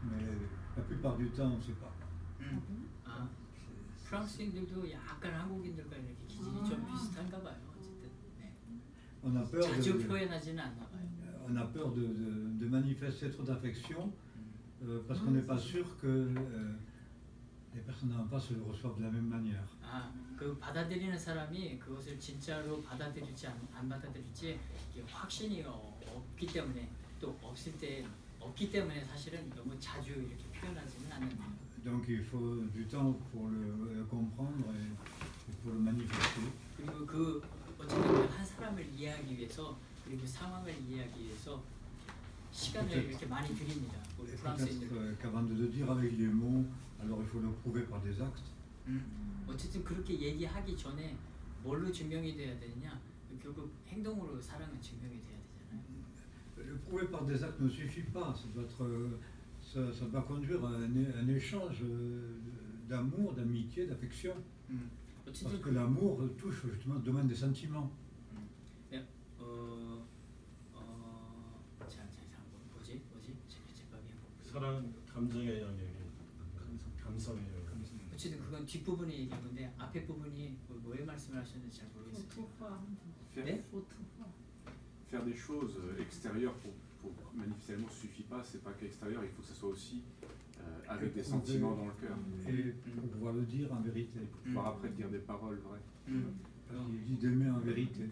Speaker 1: mais la plupart du temps, on ne sait pas.
Speaker 2: 프랑스인들도 약간 한국인들과 이렇게 기질이 좀 비슷한가 봐요. 어쨌든
Speaker 1: On a peur
Speaker 2: 자주 표현하지는 않나 봐요.
Speaker 1: On a peur de manifester trop d'affection parce qu'on n'est pas sûr que les personnes en face le reçoivent de la même manière.
Speaker 2: 그 받아들이는 사람이 그것을 진짜로 받아들일지 안 받아들일지 확신이 없기 때문에 또 없기 때문에 사실은 너무 자주 이렇게 표현하지는 않는 거예요.
Speaker 1: Donc il faut du temps pour le comprendre et pour le manifester.
Speaker 2: 그리고 그 어쨌든 한 사람을 이해하기 위해서 그리고 상황을 이해하기 위해서 시간을 이렇게 많이 드립니다. 우리 프랑스인들.
Speaker 1: Qu'avant de le dire avec les mots, alors il faut le prouver par des actes.
Speaker 2: 어쨌든 그렇게 얘기하기 전에 뭘로 증명이 돼야 되느냐? 결국 행동으로 사랑은 증명이 돼야 되잖아요.
Speaker 1: Le prouver par des actes ne suffit pas. Ça doit conduire à un échange d'amour, d'amitié, d'affection. Parce que l'amour touche justement le domaine des sentiments.
Speaker 6: 사랑은 감정의 영역이 감성의 영역.
Speaker 2: 어쨌든 그건 뒷부분에 얘기한 건데 앞에 부분이 뭐에 말씀을 하셨는지 잘 모르겠어요.
Speaker 5: Faire des choses extérieures manifestement suffit pas, c'est pas qu'extérieur, il faut que ce soit aussi avec des sentiments dans le cœur.
Speaker 1: Et pour pouvoir le dire en vérité.
Speaker 5: Pour pouvoir après dire des paroles vraies.
Speaker 1: Parce qu'il dit d'aimer en vérité.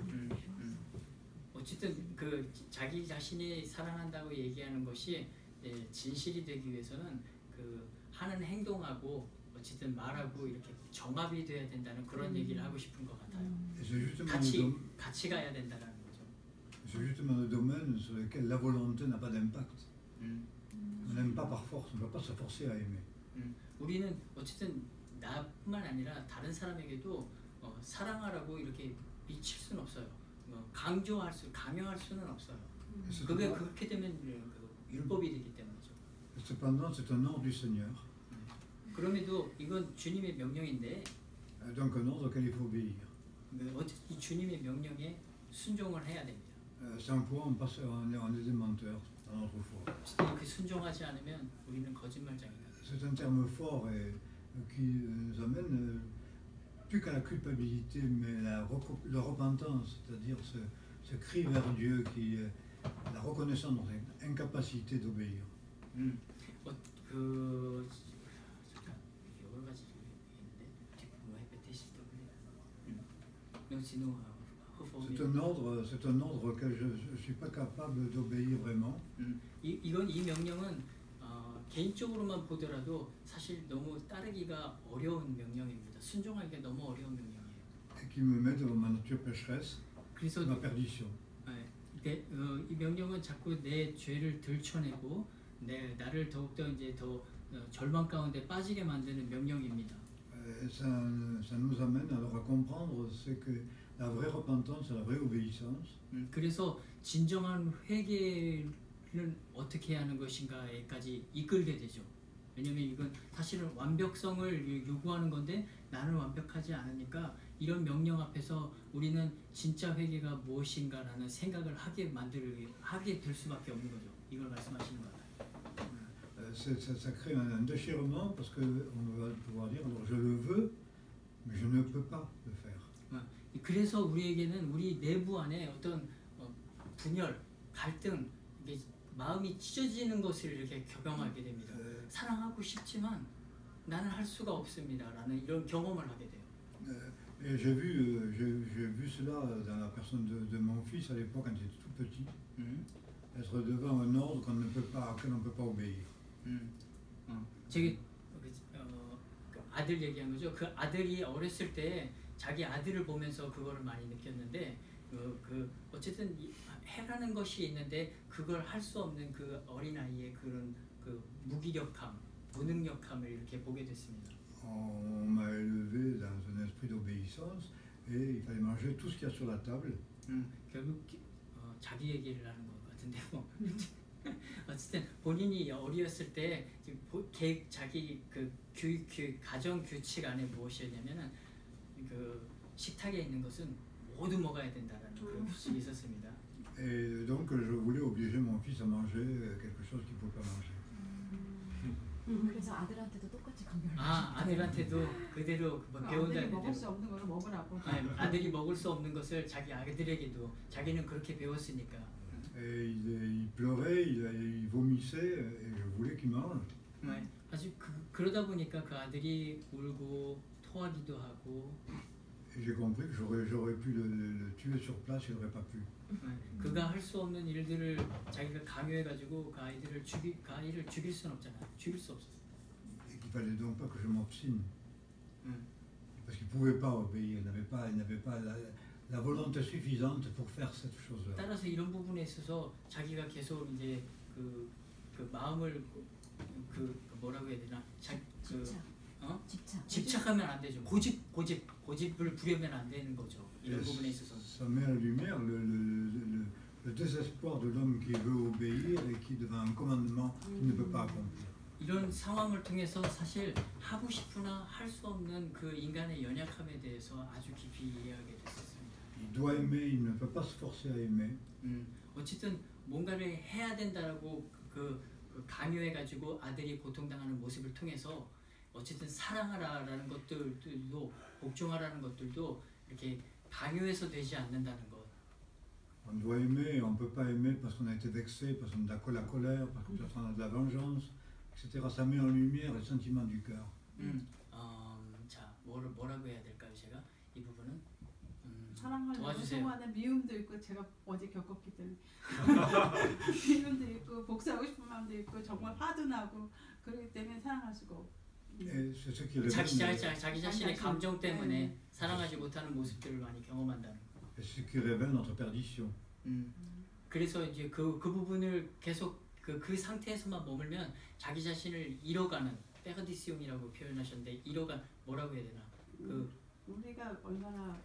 Speaker 2: 어쨌든 그 자기 자신이 사랑한다고 얘기하는 것이 진실이 되기 위해서는 그 하는 행동하고 어쨌든 말하고 이렇게 정합이 돼야 된다는 그런 얘기를 하고 싶은 것 같아요.
Speaker 1: Et c'est justement,
Speaker 2: 같이 가야 된다는 거죠.
Speaker 1: c'est justement le domaine sur lequel la volonté n'a pas d'impact. On n'aime pas par force, on ne va pas se forcer à aimer.
Speaker 2: 우리는 어쨌든 나뿐만 아니라 다른 사람에게도 사랑하라고 이렇게 미칠 수는 없어요. 강요할 수는 없어요. 그게 그렇게 되면 율법이 되기 때문이죠.
Speaker 1: Cependant, c'est un ordre du Seigneur.
Speaker 2: 그럼에도 이건 주님의 명령인데,
Speaker 1: Donc un ordre auquel il faut obéir.
Speaker 2: 어쨌든 이 주님의 명령에 순종을 해야 됩니다.
Speaker 1: Sans quoi on est des menteurs dans notre foi.
Speaker 2: 그 순종하지 않으면 우리는 거짓말쟁이다.
Speaker 1: C'est un terme fort et qui nous amène plus qu'à la culpabilité, mais la repentance, c'est-à-dire ce cri vers Dieu qui est la reconnaissance de notre incapacité d'obéir.
Speaker 2: 여러 가지 있는데
Speaker 1: C'est un ordre auquel je ne suis pas capable d'obéir vraiment.
Speaker 2: 이 명령은 개인적으로만 보더라도 사실 너무 따르기가 어려운 명령입니다. 순종하기가 너무 어려운 명령이에요.
Speaker 1: Et qui me met devant ma nature pécheresse,
Speaker 2: 그래서
Speaker 1: ma perdition.
Speaker 2: 이 명령은 자꾸 내 죄를 들춰내고 나를 더욱더 이제 더 절망 가운데 빠지게 만드는 명령입니다.
Speaker 1: Ça nous amène alors à comprendre c'est que la vraie repentance, la vraie obéissance.
Speaker 2: 그래서 진정한 회개를 어떻게 하는 것인가에까지 이끌게 되죠. 왜냐하면 이건 사실은 완벽성을 요구하는 건데 나는 완벽하지 않으니까 이런 명령 앞에서 우리는 진짜 회개가 무엇인가라는 생각을 하게 될 수밖에 없는 거죠. 이걸 말씀하시는 것 같아요.
Speaker 1: Ça crée un déchirement parce qu'on va pouvoir dire alors je le veux, mais je ne peux pas le faire.
Speaker 2: 그래서 우리에게는 우리 내부 안에 어떤 분열, 갈등, 마음이 찢어지는 것을 이렇게 경험하게 됩니다. 사랑하고 싶지만 나는 할 수가 없습니다라는 이런 경험을 하게 돼요.
Speaker 1: Et j'ai vu cela dans la personne de mon fils à l'époque quand il était tout petit, être devant un ordre auquel on ne peut pas obéir.
Speaker 2: 저기 아들 얘기한 거죠. 그 아들이 어렸을 때 자기 아들을 보면서 그거를 많이 느꼈는데 어쨌든 해라는 것이 있는데 그걸 할 수 없는 그 어린아이의 그런 그 무기력함, 무능력함을 이렇게 보게 됐습니다.
Speaker 1: On m'a élevé dans un esprit d'obéissance et il fallait manger tout ce qu'il y a sur la table.
Speaker 2: 결국 자기 얘기를 하는 것 같은데 어쨌든 본인이 어렸을 때 자기 그 가정 규칙 안에 무엇이었냐면은 그 식탁에 있는 것은 모두 먹어야 된다라는 그런 규칙이 있었습니다.
Speaker 1: Et donc je voulais obliger mon fils à manger quelque chose qu'il ne pouvait pas manger.
Speaker 4: 그래서 아들한테도 똑같이 강요를
Speaker 2: 아들한테도 그대로 배운다.
Speaker 3: 아들이 먹을 수 없는 걸 먹으라고.
Speaker 2: 아들이 먹을 수 없는 것을 자기 아들에게도 자기는 그렇게 배웠으니까.
Speaker 1: Et il pleurait, il vomissait et je voulais qu'il mange.
Speaker 2: 아주 그러다 보니까 그 아들이 울고 토하기도 하고.
Speaker 1: Et j'ai compris que j'aurais pu le tuer sur place, il n'aurait pas pu.
Speaker 2: 그가 할 수 없는 일들을 자기가 강요해가지고 그 아이를 죽일 수는 없잖아요. 죽일 수 없었어요.
Speaker 1: Et qu'il fallait donc pas que je m'obstine. Parce qu'il ne pouvait pas obéir, il n'avait pas la volonté suffisante pour faire cette chose-là.
Speaker 2: 따라서 이런 부분에 있어서 자기가 계속 이제 그 마음을 뭐라고 해야 되나? 집착하면 안 되죠. 고집을 부리면 안 되는 거죠. 이런 부분에 있어서.
Speaker 1: Ça met à la lumière le désespoir de l'homme qui veut obéir et qui devant un commandement qu'il ne peut pas accomplir.
Speaker 2: 이런 상황을 통해서 사실 하고 싶으나 할 수 없는 그 인간의 연약함에 대해서 아주 깊이 이해하게 됐었습니다.
Speaker 1: Il doit aimer, il ne peut pas se forcer à aimer.
Speaker 2: 어쨌든 뭔가를 해야 된다라고 강요해가지고 아들이 고통당하는 모습을 통해서 어쨌든 사랑하라라는 것들도 복종하라는 것들도 이렇게 강요해서 되지 않는다는 것.
Speaker 1: On doit aimer et on ne peut pas aimer parce qu'on a été vexé, parce qu'on a de la colère, parce qu'on a de la vengeance, etc. Ça met en lumière les sentiments du cœur.
Speaker 2: 자, 뭐라고 해야 될까요? 제가 이 부분은
Speaker 3: 사랑하려고
Speaker 2: 도와주세요.
Speaker 3: 소모하는 미움도 있고 제가 어제 겪었기 때문에 미움도 있고 복수하고 싶은 마음도 있고 정말 화도 나고 그렇기 때문에 사랑할 수가 없고
Speaker 1: Et c'est ce qui révèle,
Speaker 2: 자기 자신의 감정 때문에 사랑하지 못하는 모습들을 많이 경험한다는 거.
Speaker 1: et ce qui révèle notre perdition.
Speaker 2: 그래서 이제 그 부분을 계속 그 상태에서만 머물면 자기 자신을 잃어가는 페르디시온이라고 표현하셨는데 잃어간 뭐라고 해야 되나
Speaker 3: 우리가 얼마나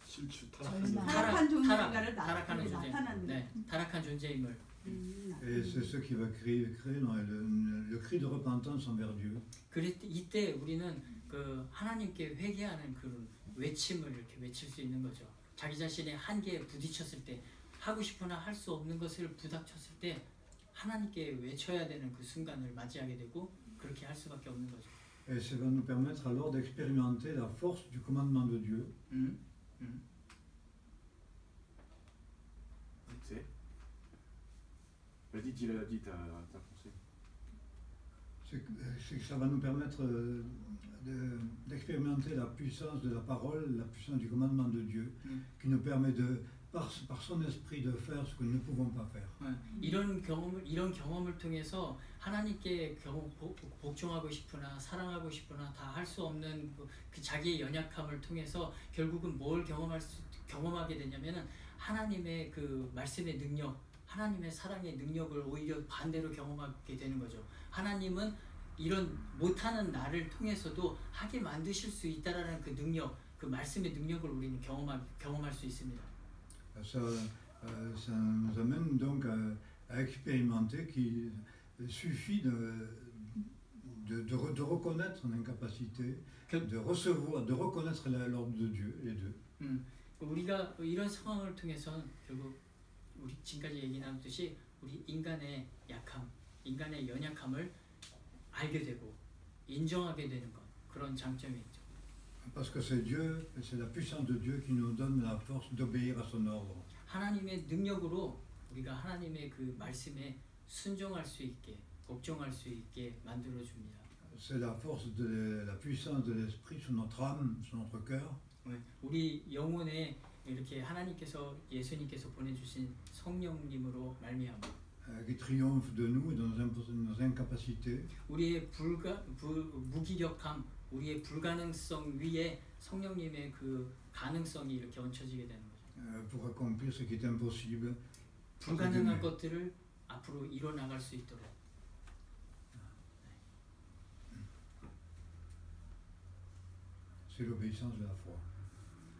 Speaker 6: 실추
Speaker 3: 타락한 존재인가를
Speaker 2: 타락하는 존재,
Speaker 3: 나타나는
Speaker 2: 네, 타락한 존재임을.
Speaker 1: Et c'est ce qui va créer le cri de repentance envers Dieu.
Speaker 2: 이때 우리는 그 하나님께 회개하는 그런 외침을 이렇게 외칠 수 있는 거죠. 자기 자신의 한계에 부딪혔을 때 하고 싶으나 할 수 없는 것을 부닥쳤을 때 하나님께 외쳐야 되는 그 순간을 맞이하게 되고 그렇게 할 수밖에 없는 거죠.
Speaker 1: Et ça va nous permettre alors d'expérimenter la force du commandement de Dieu.
Speaker 5: C'est Vas-y, dis ta pensée.
Speaker 1: C'est que ça va nous permettre d'expérimenter la puissance de la parole, la puissance du commandement de Dieu, qui nous permet par son esprit de faire ce que nous ne pouvons pas faire.
Speaker 2: 이런 경험을 통해서 하나님께 복종하고 싶으나 사랑하고 싶으나 다 할 수 없는 그 자기의 연약함을 통해서 결국은 뭘 경험하게 되냐면은 하나님의 그 말씀의 능력, 하나님의 사랑의 능력을 오히려 반대로 경험하게 되는 거죠. 하나님은 이런 못하는 나를 통해서도 하게 만드실 수 있다라는 그 능력, 그 말씀의 능력을 우리는 경험할 수 있습니다.
Speaker 1: Ça nous amène donc à expérimenter qu'il suffit de reconnaître une incapacité, de reconnaître l'ordre de Dieu, les deux.
Speaker 2: 우리가 이런 상황을 통해서 결국 우리 지금까지 얘기 나눴듯이 우리 인간의 약함, 인간의 연약함을 알게 되고 인정하게 되는 것, 그런 장점이 있죠.
Speaker 1: Parce que c'est Dieu, c'est la puissance de Dieu qui nous donne la force d'obéir à son ordre.
Speaker 2: 하나님의 능력으로 우리가 하나님의 그 말씀에 순종할 수 있게, 복종할 수 있게 만들어 줍니다.
Speaker 1: C'est la force de la puissance de l'esprit sur notre âme, sur notre cœur.
Speaker 2: 우리 영혼에 이렇게 하나님께서 예수님께서 보내주신 성령님으로 말미암아
Speaker 1: Qui triomphe de nous et de nos incapacités.
Speaker 2: 우리의 무기력함, 우리의 불가능성 위에 성령님의 그 가능성이 이렇게 얹혀지게 되는 거죠.
Speaker 1: Pour accomplir ce qui est impossible.
Speaker 2: 불가능한 것들을 앞으로 이뤄나갈 수 있도록.
Speaker 1: C'est l'obéissance de la foi.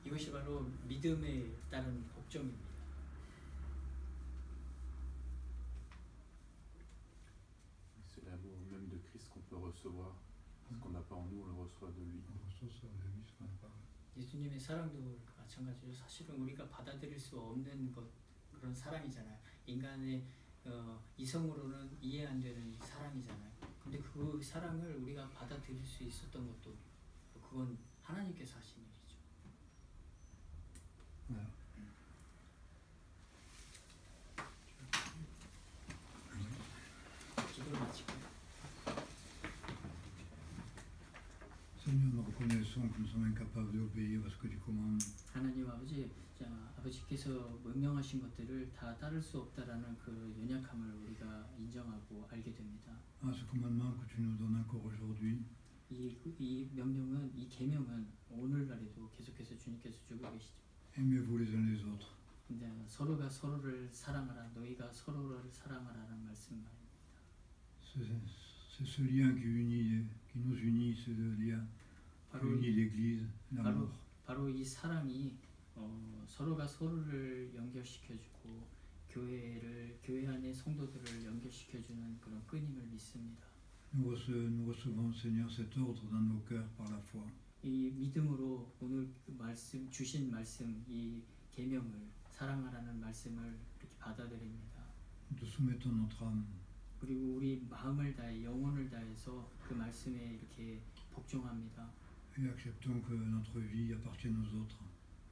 Speaker 2: 이것이 바로 믿음에 따른 복종입니다.
Speaker 5: C'est l'amour même de Christ qu'on peut recevoir. Ce qu'on n'a pas en nous, on le reçoit de lui.
Speaker 2: 예수님의 사랑도 마찬가지로 사실은 우리가 받아들일 수 없는 그런 사랑이잖아요. 인간의 이성으로는 이해 안 되는 사랑이잖아요. 근데 그 사랑을 우리가 받아들일 수 있었던 것도 그건 하나님께서 하신 일이죠. 기도를 마치고.
Speaker 1: Seigneur, nous reconnaissons que nous sommes incapables d'obéir à ce que tu commandes.
Speaker 2: 하나님 아버지, 아버지께서 명령하신 것들을 다 따를 수 없다라는 그 연약함을 우리가 인정하고 알게 됩니다.
Speaker 1: À ce commandement que tu nous donnes encore aujourd'hui.
Speaker 2: 이 명령은, 이 계명은 오늘날에도 계속해서 주님께서 주고 계시죠.
Speaker 1: Aimez-vous les uns les autres.
Speaker 2: 근데 서로가 서로를 사랑하라, 너희가 서로를 사랑하라는 말씀 말입니다.
Speaker 1: C'est ce lien qui nous unit, c'est le lien qui unit l'Église, l'amour.
Speaker 2: 바로 이 사랑이 서로가 서로를 연결시켜주고 교회 안의 성도들을 연결시켜주는 그런 끈임을 믿습니다.
Speaker 1: Nous recevons, Seigneur, cet ordre dans nos cœurs par la foi.
Speaker 2: 이 믿음으로 오늘 말씀 주신 말씀, 이 계명을 사랑하라는 말씀을 이렇게 받아들입니다.
Speaker 1: Nous soumettons notre âme.
Speaker 2: 그리고 우리 마음을 다해 영혼을 다해서 그 말씀에 이렇게 복종합니다.
Speaker 1: Et acceptons que notre vie appartienne aux autres.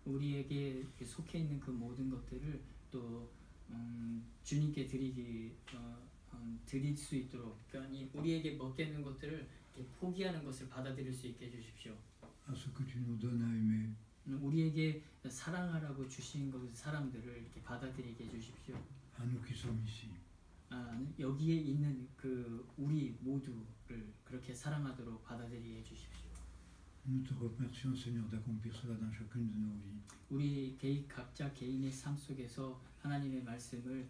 Speaker 2: 우리에게 속해 있는 그 모든 것들을 또 주님께 드릴 수 있도록, 그러니까 우리에게 먹게 있는 것들을 이렇게 포기하는 것을 받아들일 수 있게 해주십시오.
Speaker 1: à ce que tu nous donnes à aimer.
Speaker 2: 우리에게 사랑하라고 주신 그 사람들을 이렇게 받아들이게 해주십시오.
Speaker 1: À nous qui sommes ici.
Speaker 2: 여기에 있는 그 우리 모두를 그렇게 사랑하도록 받아들이게 해주십시오.
Speaker 1: Nous te remercions, Seigneur, d'accomplir cela dans chacune de nos vies.
Speaker 2: 우리 각자 개인의 삶 속에서 하나님의 말씀을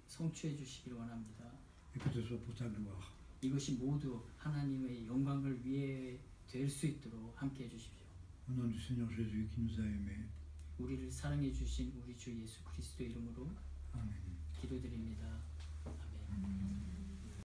Speaker 2: 성취해 주시기를 원합니다.
Speaker 1: Et que ce soit pour ta gloire.
Speaker 2: 이것이 모두 하나님의 영광을 위해 될 수 있도록 함께 해주십시오.
Speaker 1: Au nom du Seigneur Jésus qui nous a aimés.
Speaker 2: 우리를 사랑해 주신 우리 주 예수 그리스도 이름으로
Speaker 1: Amen.
Speaker 2: 기도드립니다. 아멘.